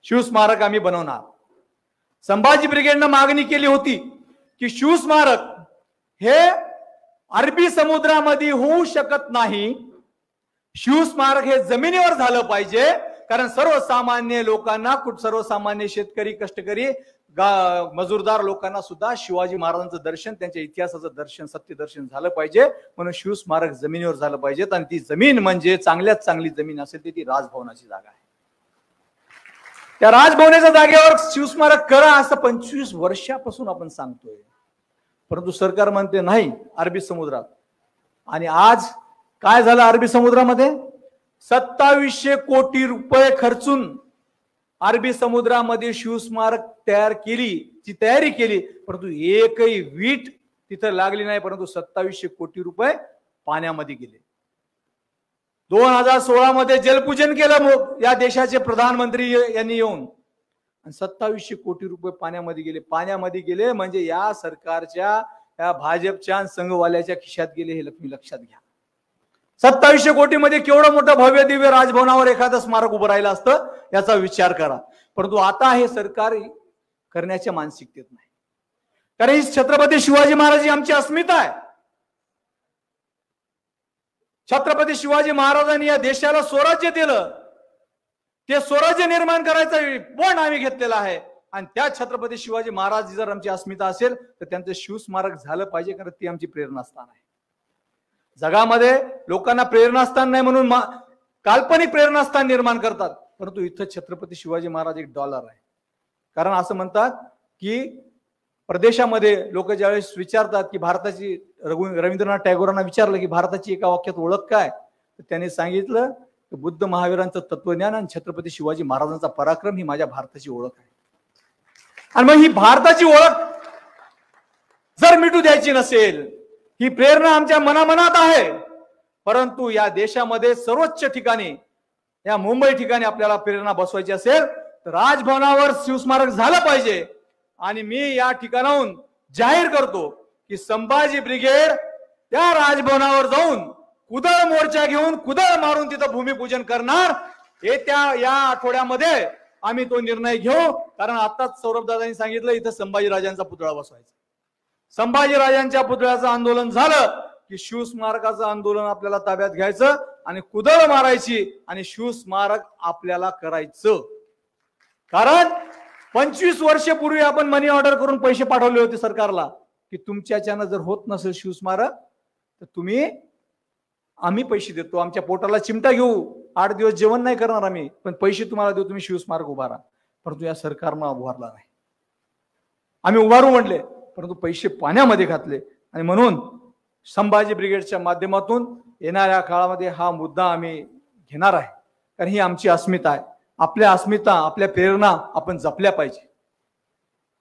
शिवस्मारक आम्ही बनवणार. संभाजी ब्रिगेडनं मागणी केली होती की शिवस्मारक हे अरबी समुद्रामध्ये होऊ शकत नाही. शिवस्मारक हे जमिनीवर झालं पाहिजे. कारण सर्वसामान्य लोकांना, सर्वसामान्य शेतकरी, कष्टकरी, मजूरदार लोकांना सुद्धा शिवाजी महाराजांचं दर्शन, त्यांच्या इतिहासाचं दर्शन, सत्यदर्शन झालं पाहिजे. म्हणून शिवस्मारक जमिनीवर झालं पाहिजे. आणि ती जमीन म्हणजे चांगल्यात चांगली जमीन असेल ती राजभवनाची जागा आहे. त्या राजभवनाच्या जागेवर शिवस्मारक करा असं 25 वर्षापासून आपण सांगतोय, परंतु सरकार म्हणते नाही अरबी समुद्रात. आणि आज काय झालं अरबी समुद्रामध्ये? 2700 कोटी रुपये खर्चून अरबी समुद्रामध्ये शिवस्मारक ची तयारी केली, परंतु एकही वीट तिथं लागली नाही, परंतु 2700 कोटी रुपये पाण्यामध्ये गेले. 2016 मध्ये जलपूजन केलं या देशाचे प्रधानमंत्री यांनी येऊन, आणि 2700 कोटी रुपये पाण्यामध्ये गेले. पाण्यामध्ये गेले म्हणजे या सरकारच्या, या भाजपच्या संघवाल्याच्या खिशात गेले, हे तुम्ही लक्षात घ्या. 2700 कोटी मध्ये केवढं मोठं भव्य दिव्य राजभवनावर एखादं स्मारक उभं राहिलं असतं याचा विचार करा. परंतु आता हे सरकार करण्याच्या मानसिकतेत नाही, कारण ही छत्रपती शिवाजी महाराज ही आमची अस्मिता आहे. छत्रपती शिवाजी महाराजांनी या देशाला स्वराज्य दिलं, ते स्वराज्य निर्माण करायचा पण आम्ही घेतलेला आहे. आणि त्या छत्रपती शिवाजी महाराज जर आमची अस्मिता असेल तर त्यांचं शिवस्मारक झालं पाहिजे, कारण ती आमची प्रेरणास्थान आहे. जगामध्ये लोकांना प्रेरणास्थान नाही म्हणून काल्पनिक प्रेरणास्थान निर्माण करतात, परंतु इथं छत्रपती शिवाजी महाराज एक डॉलर आहे. कारण असं म्हणतात की प्रदेशामध्ये लोक ज्यावेळेस विचारतात की भारताची, रवींद्रनाथ टागोरांना विचारलं की भारताची एका वाक्यात ओळख काय, तर त्यांनी सांगितलं की बुद्ध महावीरांचं तत्वज्ञान आणि छत्रपती शिवाजी महाराजांचा पराक्रम ही माझ्या भारताची ओळख आहे. आणि मग ही भारताची ओळख जर मिटू द्यायची नसेल, ही प्रेरणा आमच्या मनामनात आहे, परंतु या देशामध्ये सर्वोच्च ठिकाणी, या मुंबई ठिकाणी आपल्याला प्रेरणा बसवायची असेल तर राजभवनावर शिवस्मारक झालं पाहिजे. आणि मी या ठिकाणाहून जाहीर करतो की संभाजी ब्रिगेड त्या राजभवनावर जाऊन कुदळ मोर्चा घेऊन कुदळ मारून तिथं भूमिपूजन करणार. येत्या या आठवड्यामध्ये आम्ही तो निर्णय घेऊ, कारण आताच सौरभ दादांनी सांगितलं इथं संभाजी राजांचा पुतळा बसवायचा. संभाजी राजांच्या पुतळ्याचं आंदोलन झालं की शिवस्मारकाचं आंदोलन आपल्याला ताब्यात घ्यायचं आणि कुदळ मारायची आणि शिवस्मारक आपल्याला करायचं. कारण 25 वर्षापूर्वी आपण मनी ऑर्डर करून पैसे पाठवले होते सरकारला की तुमच्याच्यानं जर होत नसेल शिवस्मारक तर आम्ही पैसे देतो, आमच्या पोटाला चिमटा घेऊ, 8 दिवस जेवण नाही करणार आम्ही, पण पैसे तुम्हाला देऊ, तुम्ही शिवस्मारक उभारा. परंतु या सरकारनं उभारला नाही. आम्ही उभारू म्हणले, परंतु पैसे पाण्यामध्ये घातले. आणि म्हणून संभाजी ब्रिगेडच्या माध्यमातून येणाऱ्या काळामध्ये हा मुद्दा आम्ही घेणार आहे, कारण ही आमची अस्मिता आहे. आपल्या अस्मिता, आपल्या प्रेरणा आपण जपल्या पाहिजे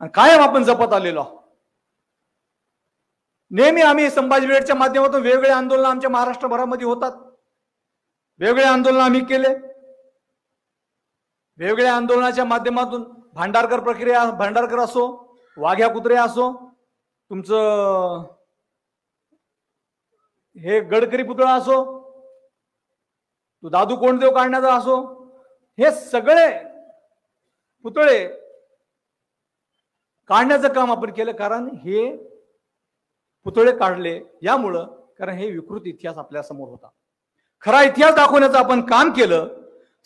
आणि कायम आपण जपत आलेलो आहोत. नेहमी आम्ही संभाजी ब्रिगेडच्या माध्यमातून वेगवेगळे आंदोलन आमच्या महाराष्ट्रभरामध्ये होतात. वेगवेगळे आंदोलन आम्ही केले. वेगवेगळ्या आंदोलनाच्या माध्यमातून भांडारकर असो, वाघ्या कुत्रे असो, तुमचं हे गडकरी पुतळा असो, तो दादू कोंडदेव काढण्याचा असो, हे सगळे पुतळे काढण्याचं काम आपण केलं. कारण हे पुतळे काढले यामुळं, कारण हे विकृत इतिहास आपल्या समोर होता. खरा इतिहास दाखवण्याचं आपण काम केलं.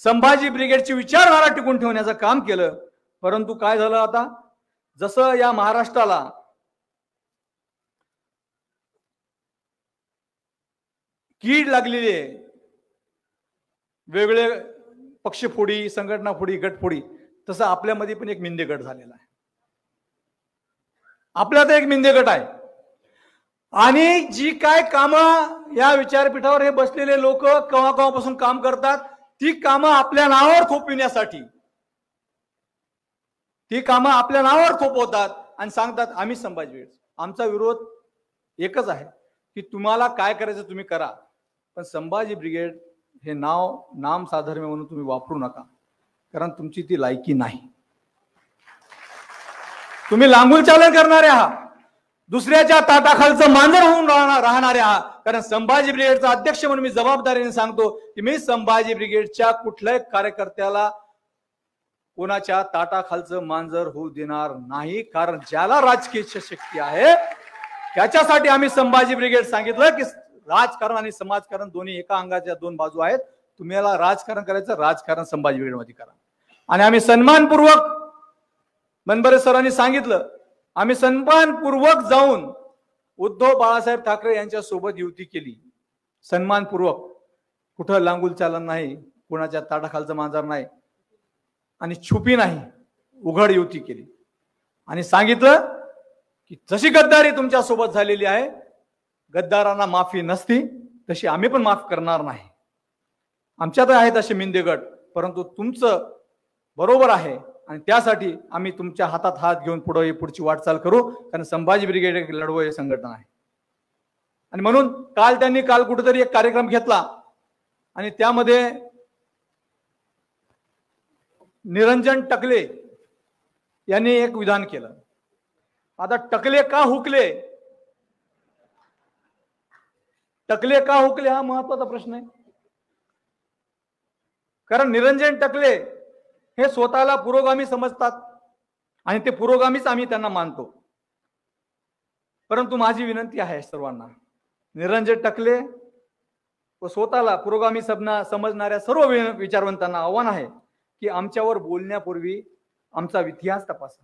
संभाजी ब्रिगेडची विचारधारा टिकून ठेवण्याचं काम केलं. परंतु काय झालं आता, जसं या महाराष्ट्राला कीड लागलेली आहे, वेगवेगळे पक्षफोडी, संघटना फोडी, गटफोडी, तसं आपल्यामध्ये पण एक मिंदे गट झालेला आहे. आपल्यात एक मिंदे गट आहे. आणि जी काय कामं या विचारपीठावर हे बसलेले लोक केव्हापासून काम करतात, ती कामं आपल्या नावावर थोपविण्यासाठी, ती कामं आपल्या नावावर थोपवतात आणि सांगतात आम्ही संभाजी ब्रिगेड. आमचा विरोध एकच आहे की तुम्हाला काय करायचं तुम्ही करा, पण संभाजी ब्रिगेड हे नाम साधर्म्य म्हणून तुम्ही वापरू नका, कारण तुमची ती लायकी नाही. तुम्ही लांगुल चालन करणारे आहात, दुसऱ्याच्या ताटाखालचं मांजर होऊन राहणारे आहात. कारण संभाजी ब्रिगेडचा अध्यक्ष म्हणून मी जबाबदारीने सांगतो की मी संभाजी ब्रिगेडच्या कुठल्याही कार्यकर्त्याला कोणाच्या ताटाखालचं मांजर होऊ देणार नाही. कारण ज्याला राजकीय शक्ती आहे त्याच्यासाठी आम्ही संभाजी ब्रिगेड सांगितलं की राजकारण आणि समाजकारण दोन्ही एका अंगाच्या दोन बाजू आहेत. तुम्हाला राजकारण करायचं, राजकारण संभाजी ब्रिगेड मध्ये करा. आणि आम्ही सन्मानपूर्वक, मनबरे सरांनी सांगितलं, आम्ही सन्मानपूर्वक जाऊन उद्धव बाळासाहेब ठाकरे यांच्या सोबत युती केली. सन्मानपूर्वक, कुठं लांगुल चालन नाही, कोणाच्या ताटाखालचं मांजर नाही. आणि छुपी नाही, उघड युती केली आणि सांगितलं की जशी गद्दारी तुमच्या सोबत झालेली आहे, गद्दारांना माफी नसती तशी आम्ही पण माफ करणार नाही. आमच्यात आहेत असे मिंदे गट, परंतु तुमचं बरोबर आहे आणि त्यासाठी आम्ही तुमच्या हातात हात घेऊन पुढची वाटचाल करू, कारण संभाजी ब्रिगेड एक लढवय संघटना आहे. आणि म्हणून त्यांनी काल कुठेतरी एक कार्यक्रम घेतला आणि त्यामध्ये निरंजन टकले यांनी एक विधान केलं. आता टकले का हुकले, टकले का हुकले हा महत्वाचा प्रश्न आहे. कारण निरंजन टकले हे स्वतःला पुरोगामी समजतात आणि ते पुरोगामीच आम्ही त्यांना मानतो. परंतु माझी विनंती आहे सर्वांना, निरंजन टकले व स्वतःला पुरोगामी समजणाऱ्या सर्व विचारवंतांना आव्हान आहे की आमच्यावर बोलण्यापूर्वी आमचा इतिहास तपासा.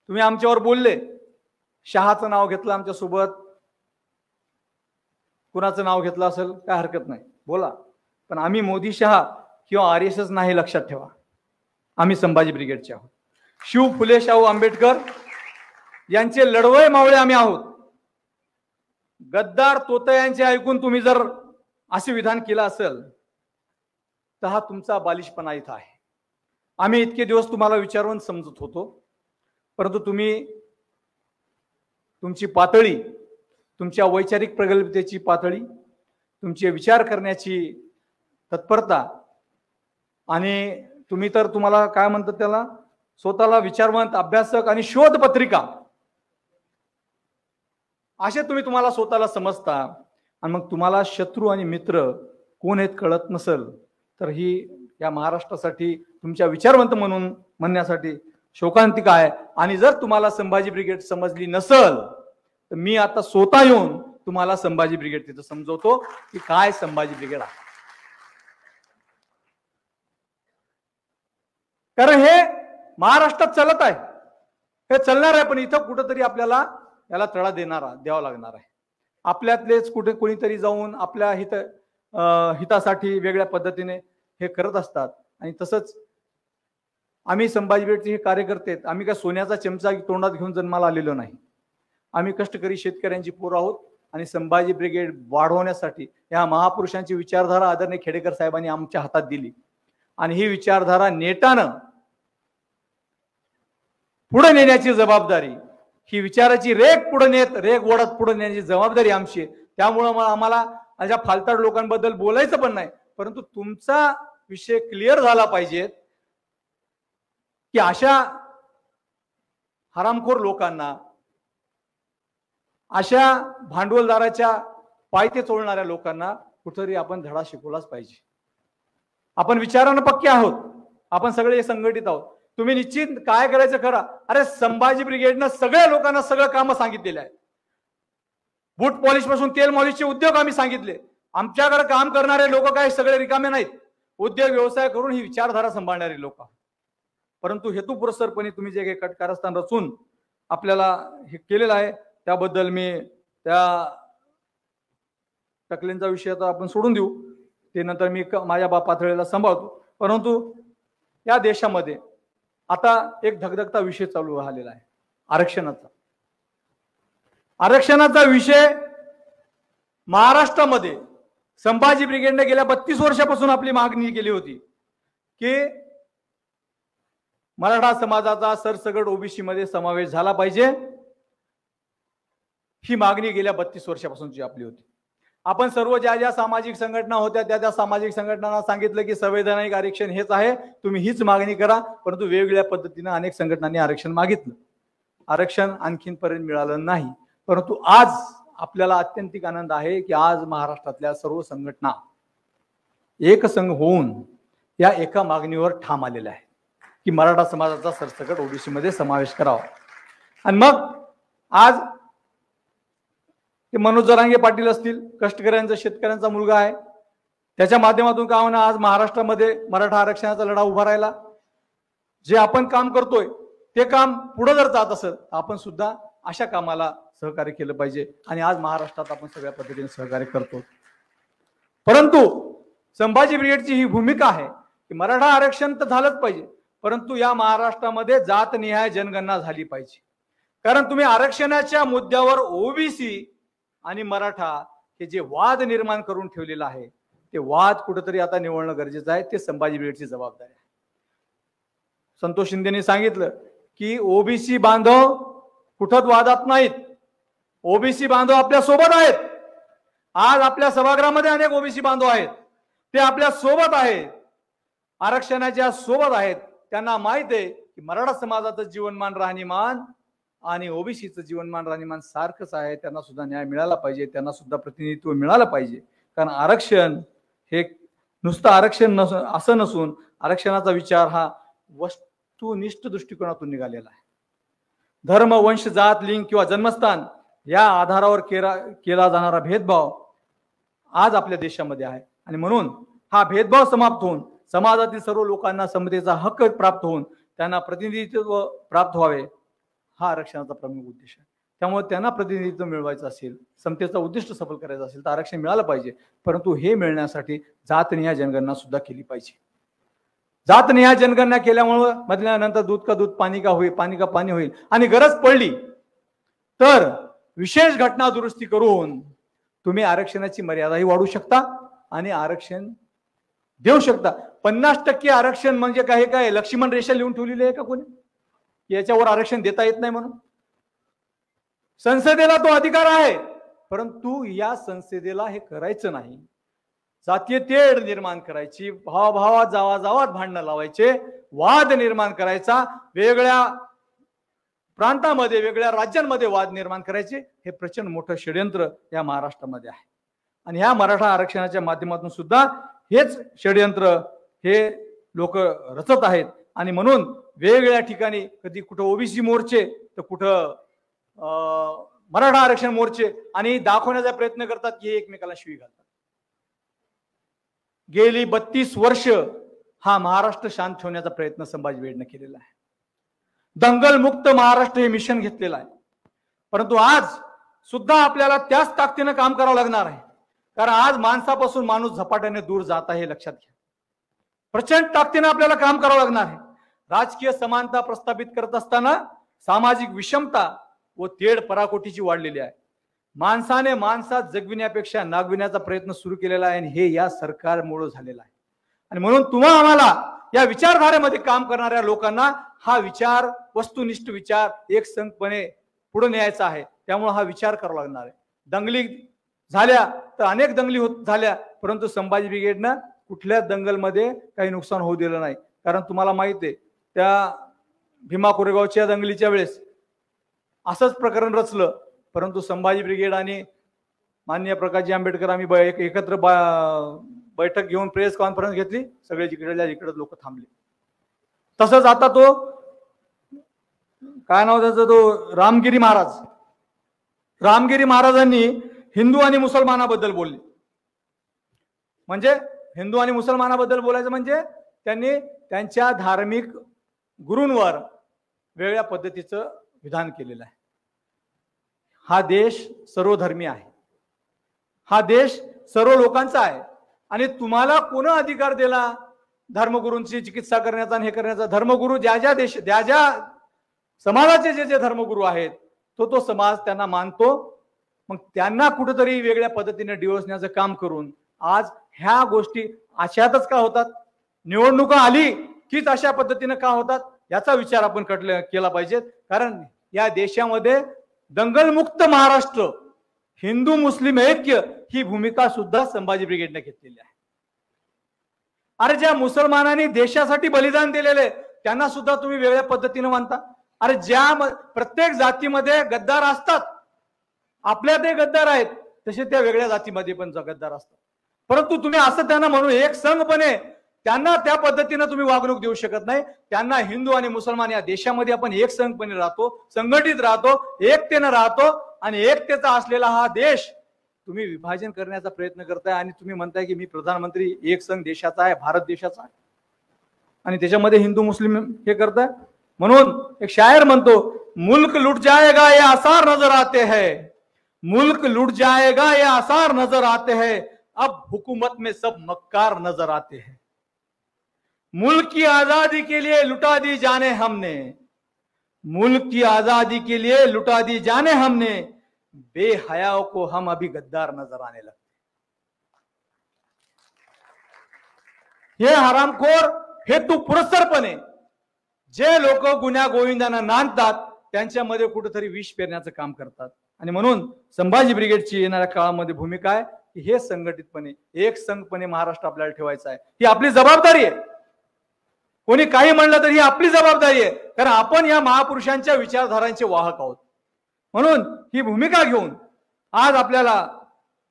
तुम्ही आमच्यावर बोलले, शहाचं नाव घेतलं आमच्यासोबत, कुणाचं नाव घेतलं असेल काय हरकत नाही, बोला. पण आम्ही मोदी शहा किंवा RSS नाही, लक्षात ठेवा. आम्ही संभाजी ब्रिगेडचे आहोत. शिव फुले शाहू आंबेडकर यांचे लढवय मावळे आम्ही आहोत. गद्दार तोतयांचे ऐकून तुम्ही जर असे विधान केलं असेल तर हा तुमचा बालिशपणा इथं आहे. आम्ही इतके दिवस तुम्हाला विचारून समजत होतो, परंतु तुम्ही तुमची पातळी, तुमच्या वैचारिक प्रगल्भतेची पातळी, तुमचे विचार करण्याची तत्परता आणि तुम्ही तर तुम्हाला काय म्हणतात त्याला, स्वतःला विचारवंत, अभ्यासक आणि शोध पत्रिका असे तुम्हाला स्वतःला समजता. आणि मग तुम्हाला शत्रू आणि मित्र कोण आहेत कळत नसेल तर ही या महाराष्ट्रासाठी तुमच्या विचारवंत म्हणून म्हणण्यासाठी शोकांतिका आहे. आणि जर तुम्हाला संभाजी ब्रिगेड समजली नसेल तर मी आता स्वतः येऊन तुम्हाला संभाजी ब्रिगेड तिथं समजवतो की काय संभाजी ब्रिगेड आहे. कारण हे महाराष्ट्रात चालत आहे, हे चालणार आहे, पण इथं कुठंतरी आपल्याला याला तडा द्यावा लागणार आहे. आपल्यातलेच कुठे कोणीतरी जाऊन आपल्या हितासाठी वेगळ्या पद्धतीने हे करत असतात. आणि तसंच आम्ही संभाजी ब्रिगेडचे हे कार्यकर्ते आहेत. आम्ही काय सोन्याचा चमचा तोंडात घेऊन जन्माला आलेलो नाही. आम्ही कष्टकरी शेतकऱ्यांची पोरं आहोत आणि संभाजी ब्रिगेड वाढवण्यासाठी या महापुरुषांची विचारधारा आदरणीय खेडेकर साहेबांनी आमच्या हातात दिली आणि ही विचारधारा नेटानं पुढे नेण्याची जबाबदारी, ही विचाराची रेग पुढे नेत रेग ओढत पुढे नेण्याची जबाबदारी आमची. त्यामुळं आम्हाला अशा फालताड लोकांबद्दल बोलायचं पण नाही, परंतु तुमचा विषय क्लिअर झाला पाहिजे की अशा हरामखोर लोकांना, अशा भांडवलदाराच्या पायते चोळणाऱ्या लोकांना कुठेतरी आपण धडा शिकवलाच पाहिजे. आपण विचारानं पक्के आहोत, आपण सगळे संघटित आहोत. तुम्ही निश्चित काय करायचं करा. अरे संभाजी ब्रिगेडनं सगळ्या लोकांना सगळं कामं सांगितलेलं आहे. बूट पॉलिश पासून तेल मॉलिशचे उद्योग आम्ही सांगितले. आमच्याकडे काम करणारे लोक काय सगळे रिकामे नाहीत, उद्योग व्यवसाय करून ही विचारधारा सांभाळणारी लोक. परंतु हेतुपुरस्सरपणे तुम्ही जे काही कटकारस्थान रचून आपल्याला हे केलेलं आहे त्याबद्दल मी त्या टकलेंचा विषय आता आपण सोडून देऊ, ते नंतर मी माझ्या पातळीला सांभाळतो. परंतु या देशामध्ये आता एक धगधगता विषय चालू राहिलेला आहे, आरक्षणाचा. आरक्षणाचा विषय महाराष्ट्रामध्ये संभाजी ब्रिगेडने गेल्या 32 वर्षापासून आपली मागणी केली होती की मराठा समाजाचा सरसकट ओबीसी मध्ये समावेश झाला पाहिजे. ही मागणी गेल्या 32 वर्षापासूनची आपली होती. आपण सर्व ज्या ज्या सामाजिक संघटना होत्या त्या सामाजिक संघटनांना सांगितलं की संवैधानिक आरक्षण हेच आहे, तुम्ही हीच मागणी करा. परंतु वेगवेगळ्या पद्धतीने अनेक संघटनांनी आरक्षण मागितलं, आरक्षण आणखीनपर्यंत मिळालं नाही. परंतु आज आपल्याला अत्यंतिक आनंद आहे की आज महाराष्ट्रातल्या सर्व संघटना एक संघ होऊन या एका मागणीवर ठाम आलेल्या आहे की मराठा समाजाचा सरसकट ओबीसी मध्ये समावेश करावा. आणि मग आज ते मनोज जरांगे पाटील असतील, कष्टकऱ्यांचा शेतकऱ्यांचा मुलगा आहे, त्याच्या माध्यमातून काय होणार, आज महाराष्ट्रामध्ये मराठा आरक्षणाचा लढा उभा राहिला. जे आपण काम करतोय ते काम पुढे जर जात असेल आपण सुद्धा अशा कामाला सहकार्य केलं पाहिजे. आणि आज महाराष्ट्रात आपण सगळ्या पद्धतीने सहकार्य करतो. परंतु संभाजी ब्रिगेडची ही भूमिका आहे की मराठा आरक्षण तर झालंच पाहिजे, परंतु या महाराष्ट्रामध्ये जातनिहाय जनगणना झाली पाहिजे. कारण तुम्ही आरक्षणाच्या मुद्द्यावर ओबीसी आणि मराठा हे जे वाद निर्माण करून ठेवलेला आहे, ते वाद कुठेतरी आता निवळणं गरजेचं आहे. ते संभाजी ब्रिगेडची जबाबदारी आहे. संतोष शिंदेनी सांगितलं की ओबीसी बांधव कुठंच वादात नाहीत, ओबीसी बांधव आपल्या सोबत आहेत. आज आपल्या सभागृहामध्ये अनेक ओबीसी बांधव आहेत, ते आपल्या सोबत आहेत, आरक्षणाच्या सोबत आहेत. त्यांना माहित आहे की मराठा समाजाचं जीवनमान राहणीमान आणि ओबीसीचं जीवनमान राहणीमान सारखंच आहे. त्यांना सुद्धा न्याय मिळाला पाहिजे, त्यांना सुद्धा प्रतिनिधित्व मिळालं पाहिजे. कारण आरक्षण हे नुसतं आरक्षण असं नसून आरक्षणाचा विचार हा वस्तुनिष्ठ दृष्टिकोनातून निघालेला आहे. धर्म, वंश, जात, लिंग किंवा जन्मस्थान या आधारावर केला जाणारा भेदभाव आज आपल्या देशामध्ये आहे. आणि म्हणून हा भेदभाव समाप्त होऊन समाजातील सर्व लोकांना समतेचा हक्क प्राप्त होऊन त्यांना प्रतिनिधित्व प्राप्त व्हावे, हा आरक्षणाचा प्रमुख उद्देश आहे. त्यामुळे त्यांना प्रतिनिधित्व मिळवायचं असेल, समतेचा उद्दिष्ट सफल करायचं असेल तर आरक्षण मिळालं पाहिजे. परंतु हे मिळण्यासाठी जातनिहाय जनगणना सुद्धा केली पाहिजे. जातनिहाय जनगणना केल्यामुळे मधल्यानंतर दूध का दूध, पाणी का होईल, पाणी का पाणी होईल. आणि गरज पडली तर विशेष घटना दुरुस्ती करून तुम्ही आरक्षणाची मर्यादाही वाढवू शकता आणि आरक्षण देऊ शकता. 50% आरक्षण म्हणजे काय लक्ष्मण रेषा लिहून ठेवलेली आहे का कोणी? याच्यावर आरक्षण देता येत नाही म्हणून? संसदेला तो अधिकार आहे, परंतु या संसदेला हे करायचं नाही. जातीय तेढ निर्माण करायची, भावाभावात जावाजावात भांडणं लावायचे, वाद निर्माण करायचा, वेगळ्या प्रांतामध्ये वेगळ्या राज्यांमध्ये वाद निर्माण करायचे, हे प्रचंड मोठं षड्यंत्र या महाराष्ट्रामध्ये आहे. आणि ह्या मराठा आरक्षणाच्या माध्यमातून सुद्धा हेच षड्यंत्र हे लोक रचत आहेत. आणि म्हणून वेगवेगळ्या ठिकाणी कधी कुठं ओबीसी मोर्चे तर कुठं मराठा आरक्षण मोर्चे आणि दाखवण्याचा प्रयत्न करतात की हे एकमेकाला शिवी घालतात. गेली 32 वर्ष हा महाराष्ट्र शांत ठेवण्याचा प्रयत्न संभाजी ब्रिगेडने केलेला आहे. दंगलमुक्त महाराष्ट्र हे मिशन घेतलेलं आहे. परंतु आज सुद्धा आपल्याला त्याच ताकदीने काम करावं लागणार आहे. कारण आज माणसापासून माणूस झपाट्याने दूर जात आहे हे लक्षात घ्या. प्रचंड ताकदीने आपल्याला काम करावं लागणार आहे. राजकीय समानता प्रस्थापित करत असताना सामाजिक विषमता व तेढ पराकोटीची वाढलेली आहे. माणसाने माणसात जगविण्यापेक्षा नागविण्याचा प्रयत्न सुरू केलेला आहे आणि हे या सरकारमुळे झालेला आहे. आणि म्हणून तुम्हा आम्हाला या विचारधारेमध्ये काम करणाऱ्या लोकांना हा विचार, वस्तुनिष्ठ विचार एकसंघपणे पुढे न्यायचा आहे. त्यामुळे हा विचार करावा लागणार आहे. दंगली झाल्या तर अनेक दंगली झाल्या, परंतु संभाजी ब्रिगेडनं कुठल्या दंगलमध्ये काही नुकसान होऊ दिलं नाही. कारण तुम्हाला माहिती आहे त्या भीमा कोरेगावच्या दंगलीच्या वेळेस असंच प्रकरण रचलं, परंतु संभाजी ब्रिगेड आणि माननीय प्रकाशजी आंबेडकर आम्ही एकत्र बैठक घेऊन प्रेस कॉन्फरन्स घेतली, सगळे जिकडल्या जिकडे लोक थांबले. तसंच आता तो काय नाव त्याचं, तो रामगिरी महाराजांनी हिंदू आणि मुसलमानाबद्दल बोलले. म्हणजे हिंदू आणि मुसलमानाबद्दल बोलायचं म्हणजे त्यांनी त्यांच्या धार्मिक गुरूंवर वेगळ्या पद्धतीचं विधान केलेलं आहे. हा देश सर्वधर्मी आहे, हा देश सर्व लोकांचा आहे. आणि तुम्हाला कोण अधिकार दिला धर्मगुरूंची चिकित्सा करण्याचा आणि हे करण्याचा? धर्मगुरू ज्या ज्या समाजाचे जे धर्मगुरू आहेत तो समाज त्यांना मानतो. मग त्यांना कुठेतरी वेगळ्या पद्धतीने डिवचण्याचं काम करून आज ह्या गोष्टी अशातच का होतात? निवडणुका आली कीच अशा पद्धतीने का होतात याचा विचार आपण केला पाहिजे. कारण या देशामध्ये दंगलमुक्त महाराष्ट्र, हिंदू मुस्लिम ऐक्य ही भूमिका सुद्धा संभाजी ब्रिगेडने घेतलेली आहे. अरे ज्या मुसलमानांनी देशासाठी बलिदान दिलेले त्यांना सुद्धा तुम्ही वेगळ्या पद्धतीने मानता. अरे ज्या प्रत्येक जातीमध्ये गद्दार असतात, आपल्या ते गद्दार आहेत, तसे त्या वेगळ्या जातीमध्ये पण गद्दार असतात. परंतु तुम्ही असं त्यांना म्हणून एक संघपणे त्यांना त्या पद्धतीने तुम्ही वागणूक देऊ शकत नाही. त्यांना हिंदू आणि मुसलमान या देशामध्ये आपण एक संघपणे राहतो, संघटित राहतो, एकतेने राहतो आणि एकतेचा असलेला हा देश तुम्ही विभाजन करण्याचा प्रयत्न करताय. आणि तुम्ही म्हणताय की मी प्रधानमंत्री एक संघ देशाचा आहे, भारत देशाचा आहे, आणि त्याच्यामध्ये हिंदू मुस्लिम हे करताय. म्हणून एक शायर म्हणतो, मुल्क लुट जाएगा ये आसार नजर आते हैं, मुल्क लुट जाएगा ये आसार नजर आते हैं, अब हुकूमत में सब मक्कार नजर आते हैं. मुल्क की आजादी के लिए लुटा दी जाने हमने, मुल्क की आजादी के लिए लुटा दी जाने हमने, बेहयाओं को हम अभी गद्दार नजर आने लगते। हे हरामखोर हेतू पुरस्सरपणे जे लोक गुन्ह्या गोविंदांना नांदतात त्यांच्यामध्ये कुठेतरी विष पेरण्याचं काम करतात। आणि म्हणून संभाजी ब्रिगेडची येणाऱ्या काळामध्ये भूमिका आहे की हे संघटितपणे एक संघपणे महाराष्ट्र आपल्याला ठेवायचा आहे, ही आपली जबाबदारी आहे। कोणी काही म्हणलं तर ही आपली जबाबदारी आहे, कारण आपण या महापुरुषांच्या विचारधारांचे वाहक आहोत। म्हणून ही भूमिका घेऊन आज आपल्याला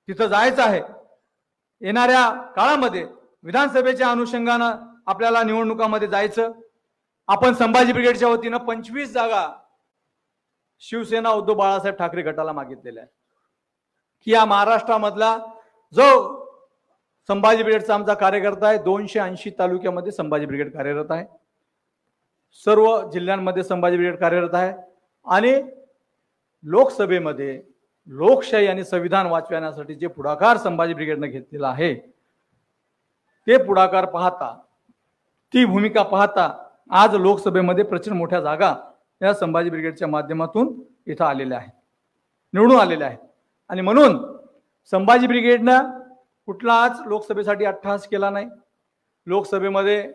तिथं जायचं आहे। येणाऱ्या काळामध्ये विधानसभेच्या अनुषंगाने आपल्याला निवडणुकामध्ये जायचं। आपण संभाजी ब्रिगेडच्या वतीनं 25 जागा शिवसेना उद्धव बाळासाहेब ठाकरे गटाला मागितलेल्या आहे की या महाराष्ट्रामधला जो संभाजी ब्रिगेडचा आमचा कार्यकर्ता आहे, 280 तालुक्यामध्ये संभाजी ब्रिगेड कार्यरत आहे, सर्व जिल्ह्यांमध्ये संभाजी ब्रिगेड कार्यरत आहे। आणि लोकसभेमध्ये लोकशाही आणि संविधान वाचवण्यासाठी जे पुढाकार संभाजी ब्रिगेडने घेतलेला आहे ते पुढाकार पाहता, ती भूमिका पाहता आज लोकसभेमध्ये प्रचंड मोठ्या जागा या संभाजी ब्रिगेडच्या माध्यमातून इथं आलेल्या आहेत, निवडून आलेल्या आहेत। आणि म्हणून संभाजी ब्रिगेडनं कुठलाच लोकसभेसाठी अट्टहास केला नाही। लोकसभेमध्ये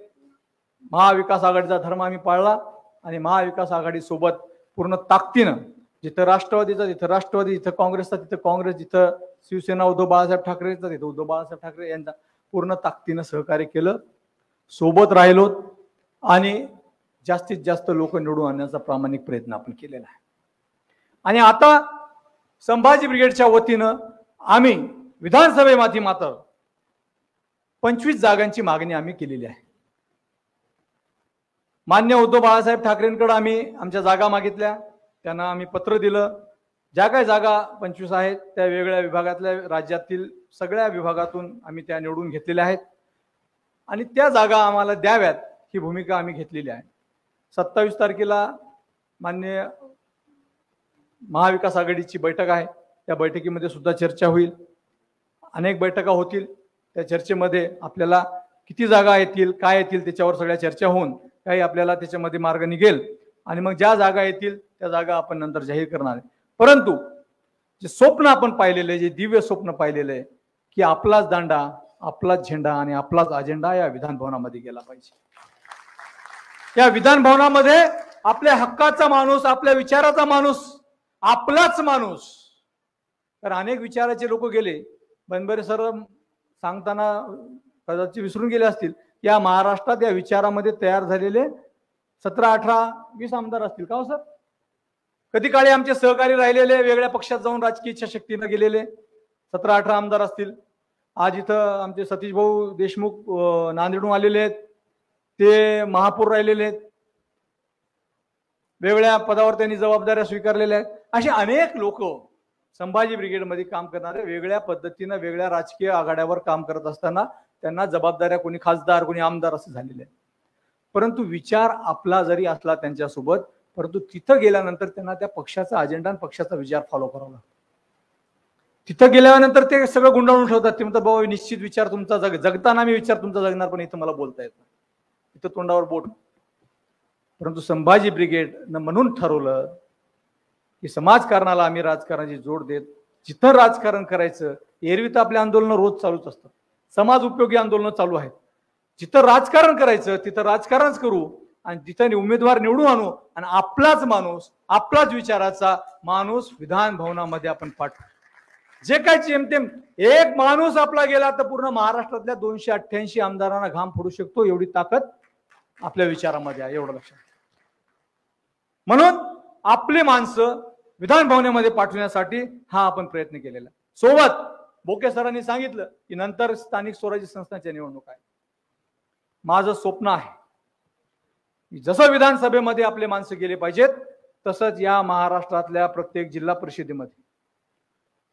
महाविकास आघाडीचा धर्म आम्ही पाळला आणि महाविकास आघाडी सोबत पूर्ण ताकदीनं जिथं राष्ट्रवादीचा तिथं राष्ट्रवादी, जिथं काँग्रेसचा तिथं काँग्रेस, जिथं शिवसेना उद्धव बाळासाहेब ठाकरेचा तिथं उद्धव बाळासाहेब ठाकरे यांचा पूर्ण ताकदीनं सहकार्य केलं, सोबत राहिलो आणि जास्तीत जास्त लोक निवडून आणण्याचा प्रामाणिक प्रयत्न आपण केलेला आहे। आणि आता संभाजी ब्रिगेडच्या वतीनं आम्ही विधानसभेमध्ये मात्र 25 जागांची मागणी आम्ही केलेली आहे। मान्य उद्धव बाळासाहेब ठाकरेंकडे आम्ही आमच्या जागा मागितल्या, त्यांना आम्ही पत्र दिलं। ज्या काही जागा 25 आहेत त्या वेगळ्या विभागातल्या राज्यातील सगळ्या विभागातून आम्ही त्या निवडून घेतलेल्या आहेत आणि त्या जागा आम्हाला द्याव्यात ही भूमिका आम्ही घेतलेली आहे। 27 तारखेला मान्य महाविकास आघाडीची बैठक आहे, त्या बैठकीमध्ये सुद्धा चर्चा होईल, अनेक बैठका होतील। त्या चर्चेमध्ये आपल्याला किती जागा येतील काय येतील त्याच्यावर सगळ्या चर्चा होऊन काही आपल्याला त्याच्यामध्ये मार्ग निघेल आणि मग ज्या जागा येतील त्या जागा आपण नंतर जाहीर करणार आहे। परंतु जे स्वप्न आपण पाहिलेले, जे दिव्य स्वप्न पाहिलेले आहे की आपलाच दांडा, आपलाच झेंडा आणि आपलाच अजेंडा या विधान भवनामध्ये गेला पाहिजे। या विधान भवनामध्ये आपल्या हक्काचा माणूस, आपल्या विचाराचा माणूस, आपलाच माणूस। तर अनेक विचाराचे लोक गेले, बनबरे सर सांगताना कदाचित विसरून गेले असतील, या महाराष्ट्रात या विचारामध्ये तयार झालेले 17, 18, 20 आमदार असतील का हो सर? कधी काळी आमचे सहकारी राहिलेले, वेगळ्या पक्षात जाऊन राजकीय इच्छाशक्तीने गेलेले 17, 18 आमदार असतील। आज इथं आमचे सतीश भाऊ देशमुख नांदेडहून आलेले आहेत, ते महापौर राहिलेले आहेत, वेगळ्या पदावर त्यांनी जबाबदाऱ्या स्वीकारलेल्या आहेत। असे अनेक लोक संभाजी ब्रिगेडमध्ये काम करणारे वेगळ्या पद्धतीने वेगळ्या राजकीय आघाड्यावर काम करत असताना त्यांना जबाबदाऱ्या, कोणी खासदार कोणी आमदार असे झालेले आहेत। परंतु विचार आपला जरी असला त्यांच्यासोबत, परंतु तिथं गेल्यानंतर त्यांना त्या पक्षाचा अजेंडा आणि पक्षाचा विचार फॉलो करावा लागतो। तिथं गेल्यानंतर ते सगळं गुंडाळून ठेवतात, ते म्हणतात बाबा निश्चित विचार तुमचा जगताना मी विचार तुमचा जगणार, पण इथं मला बोलता येत नाही, इथं तोंडावर बोट। परंतु संभाजी ब्रिगेड म्हणून ठरवलं की समाजकारणाला आम्ही राजकारणाची जोड देत, जिथं राजकारण करायचं, एरवी तर आपले आंदोलन रोज चालूच असतात, समाज उपयोगी आंदोलन चालू आहेत, जिथं राजकारण करायचं तिथं राजकारणच करू आणि जिथं उमेदवार निवडून आणू आणि आपलाच माणूस, आपलाच विचाराचा माणूस विधान भवनामध्ये आपण पाठवू। जे काय जेमतेम एक माणूस आपला गेला तर पूर्ण महाराष्ट्रातल्या 288 आमदारांना घाम फोडू शकतो, एवढी ताकद आपल्या विचारामध्ये आहे, एवढं लक्षात। म्हणून आपली माणसं विधान भवनामध्ये पाठवण्यासाठी हा आपण प्रयत्न केलेला। सोबत बोके सरांनी सांगितलं की नंतर स्थानिक स्वराज्य संस्थांच्या निवडणूक आहे। माझं स्वप्न आहे जसं विधानसभेमध्ये आपले माणसं गेले पाहिजेत, तसंच या महाराष्ट्रातल्या प्रत्येक जिल्हा परिषदेमध्ये,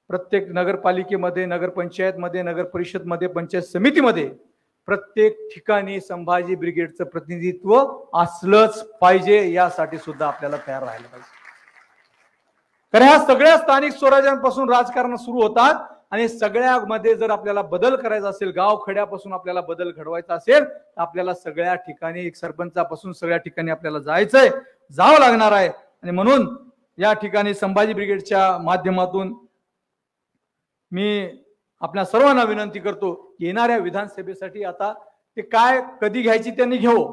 प्रत्येक नगरपालिकेमध्ये, नगरपंचायतमध्ये, नगर परिषदमध्ये, पंचायत समितीमध्ये प्रत्येक ठिकाणी संभाजी ब्रिगेडचं प्रतिनिधित्व असलंच पाहिजे। यासाठी सुद्धा आपल्याला तयार राहायला पाहिजे, कारण ह्या सगळ्या स्थानिक स्वराज्यांपासून राजकारण सुरू होतात आणि सगळ्यामध्ये जर आपल्याला बदल करायचा असेल, गाव खेड्यापासून आपल्याला बदल घडवायचा असेल तर आपल्याला सगळ्या ठिकाणी एक सरपंचापासून सगळ्या ठिकाणी आपल्याला जावं लागणार आहे। आणि म्हणून या ठिकाणी संभाजी ब्रिगेडच्या माध्यमातून मी आपल्या सर्वांना विनंती करतो की येणाऱ्या विधानसभेसाठी आता ते काय कधी घ्यायची त्यांनी घेऊ,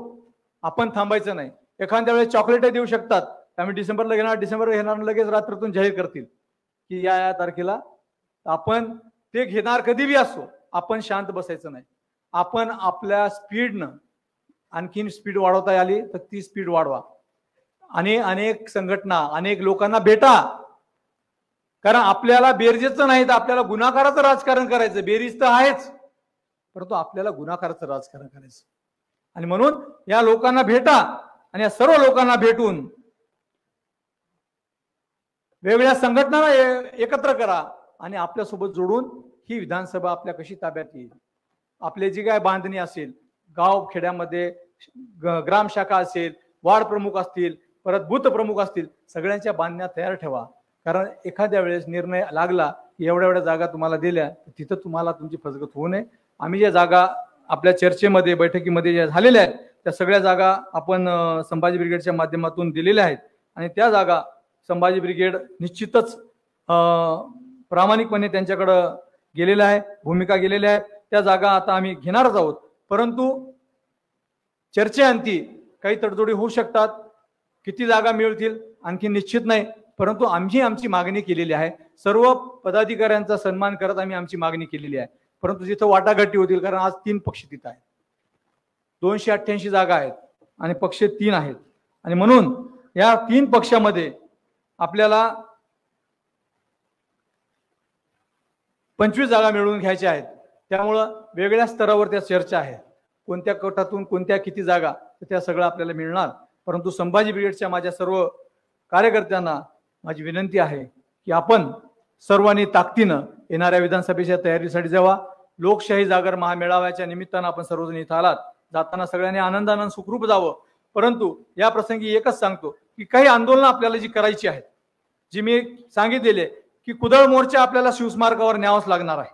आपण थांबायचं नाही। एखाद्या वेळेस चॉकलेट देऊ शकतात, आम्ही डिसेंबरला घेणार लगेच रात्रीतून जाहीर करतील की या तारखेला, आपण ते घेणार कधी बी असो, आपण शांत बसायचं नाही। आपण आपल्या स्पीडनं आणखीन स्पीड वाढवता आली तर ती स्पीड वाढवा आणि अनेक संघटना अनेक लोकांना भेटा, कारण आपल्याला बेरजेचं नाही तर आपल्याला गुन्हागाराचं राजकारण करायचं, बेरीज तर आहेच परंतु आपल्याला गुन्हागाराचं राजकारण करायचं। आणि म्हणून या लोकांना भेटा आणि या सर्व लोकांना भेटून वेगवेगळ्या संघटनांना एकत्र करा आणि आपल्यासोबत जोडून ही विधानसभा आपल्या कशी ताब्यात येईल, आपले जी काय बांधणी असेल, गाव खेड्यामध्ये ग्राम शाखा असेल, वार्ड प्रमुख असतील, परत बूथ प्रमुख असतील, सगळ्यांच्या बांधण्या तयार ठेवा। कारण एखाद्या वेळेस निर्णय लागला की एवढ्या जागा तुम्हाला दिल्या, तिथं तुम्हाला तुमची फसगत होऊ नये। आम्ही ज्या जागा आपल्या चर्चेमध्ये बैठकीमध्ये ज्या झालेल्या आहेत त्या सगळ्या जागा आपण संभाजी ब्रिगेडच्या माध्यमातून दिलेल्या आहेत आणि त्या जागा संभाजी ब्रिगेड निश्चितच प्रामाणिकपणे त्यांच्याकडे गेलेल्या आहे, भूमिका गेलेल्या आहे। त्या जागा आता आम्ही घेणारच आहोत, परंतु चर्चेअंती काही तडजोडी होऊ शकतात, किती जागा मिळतील आणखी निश्चित नाही, परंतु आम्ही आमची मागणी केलेली आहे। सर्व पदाधिकाऱ्यांचा सन्मान करत आम्ही आमची मागणी केलेली आहे, परंतु जिथं वाटाघाटी होतील, कारण आज 3 पक्ष तिथं आहेत, 288 जागा आहेत आणि पक्ष 3 आहेत आणि म्हणून या 3 पक्षामध्ये आपल्याला 25 जागा मिळवून घ्यायच्या आहेत। त्यामुळं वेगळ्या स्तरावर त्या चर्चा आहे, कोणत्या गटातून कोणत्या किती जागा, त्या सगळं आपल्याला मिळणार। परंतु संभाजी ब्रिगेडच्या माझ्या सर्व कार्यकर्त्यांना माझी विनंती आहे की आपण सर्वांनी ताकदीनं येणाऱ्या विधानसभेच्या तयारीसाठी जावा। लोकशाही जागर महामेळाव्याच्या निमित्तानं आपण सर्वजण इथं आलात, जाताना सगळ्यांनी आनंदानं सुखरूप जावं। परंतु या प्रसंगी एकच सांगतो की काही आंदोलनं आपल्याला जी करायची आहेत, जी मी सांगितलेले की कुदळ मोर्चा आपल्याला शिवस्मारकावर न्यावाच लागणार आहे,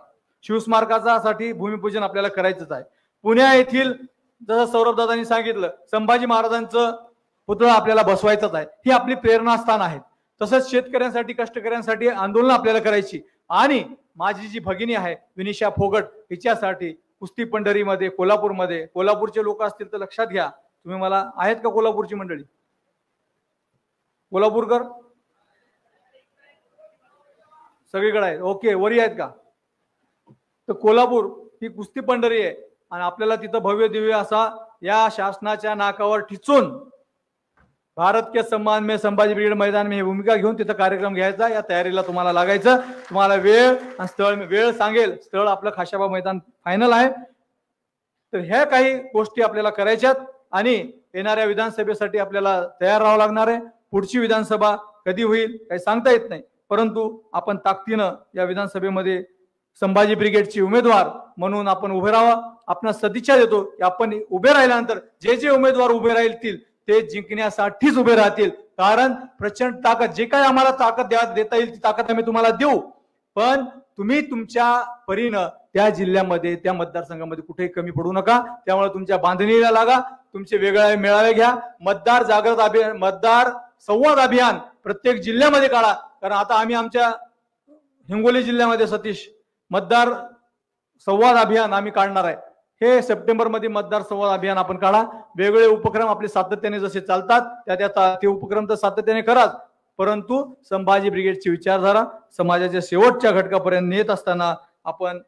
शिवस्मारकासाठी भूमिपूजन आपल्याला करायचंच आहे। पुण्या येथील जसं सौरभदादांनी सांगितलं संभाजी महाराजांचं पुतळा आपल्याला बसवायचाच आहे, ही आपली प्रेरणास्थान आहे। तसंच शेतकऱ्यांसाठी कष्टकऱ्यांसाठी आंदोलन आपल्याला करायची आणि माझी जी भगिनी आहे विनिशा फोगट हिच्यासाठी कुस्ती पंढरीमध्ये कोल्हापूरमध्ये, कोल्हापूरचे लोक असतील तर लक्षात घ्या, तुम्ही मला आहेत का कोल्हापूरची मंडळी, कोल्हापूरकर सगळीकडे आहेत, ओके, वरी आहेत का, तर कोल्हापूर ही कुस्ती पंढरी आहे आणि आपल्याला तिथं भव्य दिव्य असा या शासनाच्या नाकावर ठिचून भारत के सम्मान में संभाजी ब्रिगेड मैदान में भूमिका घेऊन तिथं कार्यक्रम घ्यायचा। या तयारीला तुम्हाला लागायचं, तुम्हाला वेळ आणि स्थळ वेळ सांगेल, स्थळ आपलं खाशाबा मैदान फायनल आहे। तर ह्या काही गोष्टी आपल्याला करायच्यात आणि येणाऱ्या विधानसभेसाठी आपल्याला तयार राहावं लागणार आहे। पुढची विधानसभा कधी होईल काही सांगता येत नाही, परंतु आपण ताकदीनं या विधानसभेमध्ये संभाजी ब्रिगेडची उमेदवार म्हणून आपण उभे राहावं। आपण सदिच्छा देतो की आपण उभे राहिल्यानंतर जे जे उमेदवार उभे राहतील ते जिंकण्यासाठीच उभे राहतील, कारण प्रचंड ताकद जे काही आम्हाला ताकद देता येईल ती ताकद आम्ही तुम्हाला देऊ, पण तुम्ही तुमच्या परीनं त्या जिल्ह्यामध्ये त्या मतदारसंघामध्ये कुठेही कमी पडू नका। त्यामुळे तुमच्या बांधणीला लागा, तुमचे वेगळे मेळावे घ्या, मतदार जागृत अभियान, मतदार संवाद अभियान प्रत्येक जिल्ह्यामध्ये काढा। कारण आता आम्ही आमच्या हिंगोली जिल्ह्यामध्ये सतीश मतदार संवाद अभियान आम्ही काढणार आहे, हे सप्टेंबर मध्ये मतदार संवाद अभियान आपण काढा। वेगवेगळे उपक्रम आपले सातत्याने जसे चालतात ते उपक्रम तर सातत्याने कराच, परंतु संभाजी ब्रिगेडची विचारधारा समाजाच्या शेवटच्या घटकापर्यंत नेत असताना आपण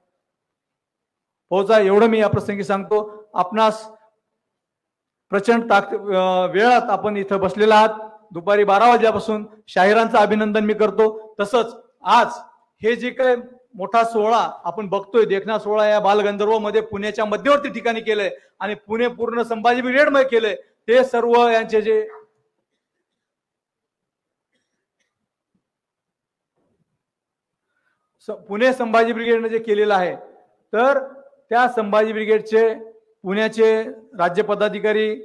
पोहोचा, एवढं मी या प्रसंगी सांगतो। आपणास प्रचंड वेळात आपण इथं बसलेला आहात, दुपारी 12 वाजल्यापासून शाहिरांचं अभिनंदन मी करतो। तसंच आज हे जे काही मोठा सोहळा आपण बघतोय, देखना सोहळा या बालगंधर्व मध्ये पुण्याच्या मध्यवर्ती ठिकाणी केलंय आणि पुणे पूर्ण संभाजी ब्रिगेड मध्ये केलंय, ते सर्व यांचे जे पुणे संभाजी ब्रिगेडने जे केलेलं आहे, तर त्या संभाजी ब्रिगेडचे पुण्याचे राज्य पदाधिकारी,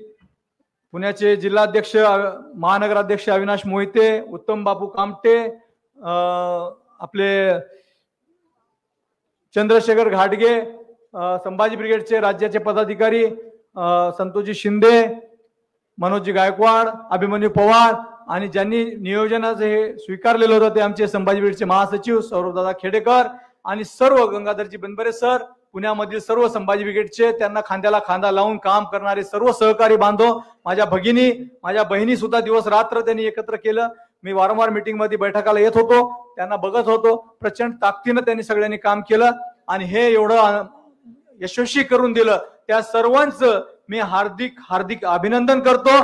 पुण्याचे जिल्हाध्यक्ष महानगराध्यक्ष अविनाश मोहिते, उत्तम बापू कामटे, आपले चंद्रशेखर घाटगे, संभाजी ब्रिगेडचे राज्याचे पदाधिकारी संतोषजी शिंदे, मनोजी गायकवाड, अभिमन्यू पवार, आणि ज्यांनी नियोजनाचे हे स्वीकारलेलं होतं ते आमचे संभाजी ब्रिगेडचे महासचिव सौरभदादा खेडेकर आणि सर्व गंगाधरजी बनबरे सर, पुण्यामधील सर्व संभाजी ब्रिगेडचे, त्यांना खांद्याला खांदा लावून काम करणारे सर्व सहकारी बांधव, माझ्या भगिनी, माझ्या बहिणी सुद्धा दिवस रात्र त्यांनी एकत्र केलं. मी वारंवार मीटिंग मध्ये बैठकाला येत होतो, त्यांना बघत होतो. प्रचंड ताकदीनं त्यांनी सगळ्यांनी काम केलं आणि हे एवढं यशस्वी करून दिलं. त्या सर्वांचं मी हार्दिक हार्दिक अभिनंदन करतो.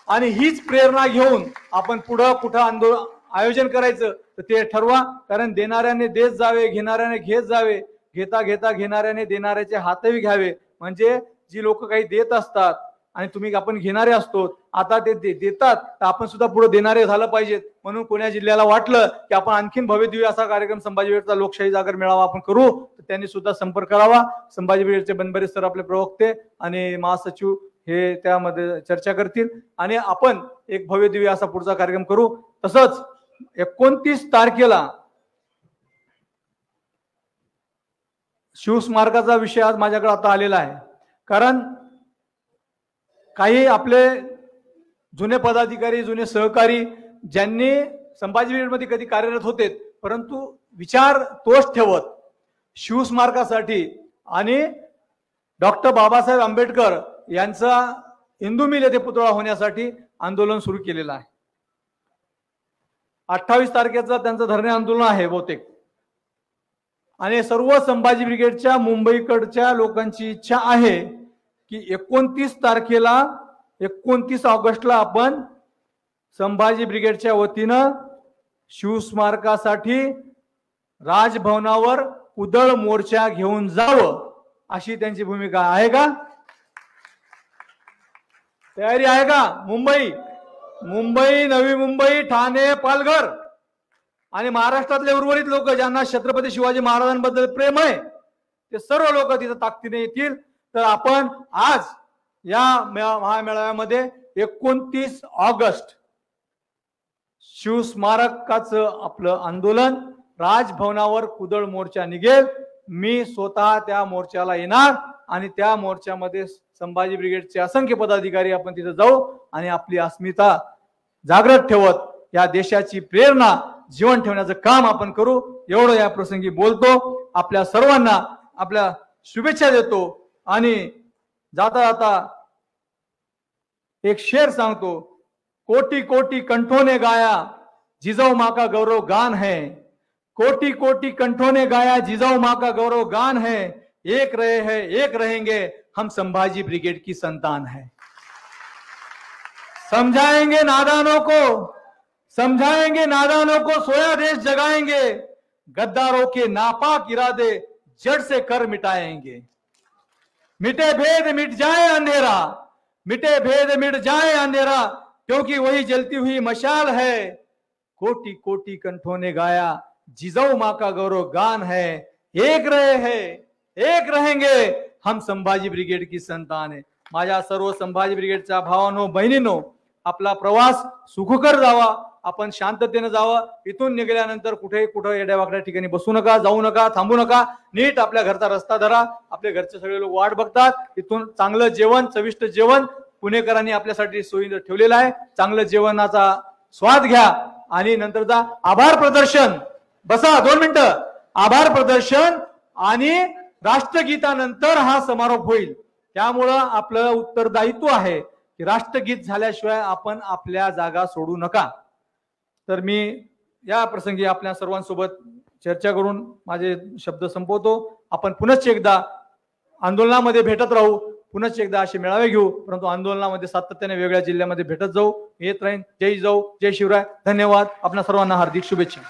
आणि हीच प्रेरणा घेऊन आपण पुढं कुठं आंदोलन आयोजन करायचं तर ते ठरवा, कारण देणाऱ्याने देत जावे, घेणाऱ्याने घेत जावे, घेता घेता घेणाऱ्याने देणाऱ्याचे हातही घ्यावे. म्हणजे जी लोक काही देत असतात आणि तुम्ही आपण घेणारे असतो, आता ते देतात तर आपण सुद्धा पुढे देणारे झालं पाहिजेत. म्हणून पुणे जिल्ह्याला वाटलं की आपण आणखीन भव्य दिव्य असा कार्यक्रम संभाजी ब्रिगेडचा लोकशाही जागर मेळावा आपण करू, तर त्यांनी सुद्धा संपर्क करावा. संभाजी ब्रिगेडचे बनबरे सर आपले प्रवक्ते आणि महासचिव हे त्यामध्ये चर्चा करतील आणि आपण एक भव्य दिव्य असा पुढचा कार्यक्रम करू. तसंच 29 तारखेला शिवस्मारकाचा विषय आज माझ्याकडे आता आलेला आहे. कारण काही आपले जुने पदाधिकारी, जुने सहकारी ज्यांनी संभाजी ब्रिगेडमध्ये कधी कार्यरत होते, परंतु विचार तोच ठेवत शिवस्मारकासाठी आणि डॉक्टर बाबासाहेब आंबेडकर यांचा इंदू मिल येथे पुतळा होण्यासाठी आंदोलन सुरू केलेलं आहे. 28 तारखेचा त्यांचं धरणे आंदोलन आहे बहुतेक. आणि सर्व संभाजी ब्रिगेडच्या मुंबईकडच्या लोकांची इच्छा आहे की 29 तारखेला 29 ऑगस्टला आपण संभाजी ब्रिगेडच्या वतीनं शिवस्मारकासाठी राजभवनावर कुदळ मोर्चा घेऊन जावं अशी त्यांची भूमिका आहे का? तयारी आहे का? मुंबई, नवी मुंबई, ठाणे, पालघर आणि महाराष्ट्रातले उर्वरित लोक ज्यांना छत्रपती शिवाजी महाराजांबद्दल प्रेम आहे ते सर्व लोक तिथे ताकदीने येतील. तर आपण आज या महामेळाव्यामध्ये 29 ऑगस्ट शिवस्मारकाचं आपलं आंदोलन, राजभवनावर कुदळ मोर्चा निघेल. मी स्वतः त्या मोर्चाला येणार आणि त्या मोर्चामध्ये संभाजी ब्रिगेडचे असंख्य पदाधिकारी आपण तिथे जाऊ आणि आपली अस्मिता जागृत ठेवत या देशाची प्रेरणा जीवन ठेवण्याचं काम आपण करू. एवढं या प्रसंगी बोलतो. आपल्या सर्वांना आपल्या शुभेच्छा देतो आणि जाता जाता एक शेर सांगतो. कोटी कोटी कंठों ने गाया जिजाऊ माँ का गौरव गान है, कोटि कोटि कंठों ने गाया जिजाऊ माँ का गौरव गान है, एक रहे हैं एक रहेंगे हम संभाजी ब्रिगेड की संतान है. समझाएंगे नादानों को सोया देश जगाएंगे, गद्दारों के नापाक इरादे जड़ से कर मिटाएंगे. मिटे भेद मिट जाए अंधेरा, क्योंकि वही जलती हुई मशाल है. कोटि कोटि कंठों ने गाया जिजाऊ माँ का गौरव गान है, एक रहे हैं एक रहेंगे हम संभाजी ब्रिगेड की संतान है. माझ्या सर्व संभाजी ब्रिगेडच्या भावांनो, बहिणींनो, आपला प्रवास सुखकर जावा. आपण शांततेने जावं. इथून निघाल्यानंतर कुठे येड्यावाकड्या ठिकाणी बसू नका, जाऊ नका, थांबू नका. नीट आपल्या घरचा रस्ता धरा. आपले घरचे सगळे लोक वाट बघतात. इथून चांगलं जेवण, चविष्ट जेवण पुणेकरांनी आपल्यासाठी सोयी ठेवलेलं आहे. चांगलं जेवणाचा स्वाद घ्या आणि नंतर जा. आभार प्रदर्शन, बसा 2 मिनिटं. आभार प्रदर्शन आणि राष्ट्रगीतानंतर हा समारोप होईल. त्यामुळं आपलं उत्तरदायित्व आहे की राष्ट्रगीत झाल्याशिवाय आपण आपल्या जागा सोडू नका. तर मी या प्रसंगी आपल्या सर्वांसोबत चर्चा करून माझे शब्द संपवतो. आपण पुनश्च एकदा आंदोलनामध्ये भेटत राहू, पुनश्च एकदा असे मेळावे घेऊ, परंतु आंदोलनामध्ये सातत्याने वेगळ्या जिल्ह्यामध्ये भेटत जाऊ. येत राहीन. जय जिजाऊ, जय शिवराय. धन्यवाद. आपल्या सर्वांना हार्दिक शुभेच्छा.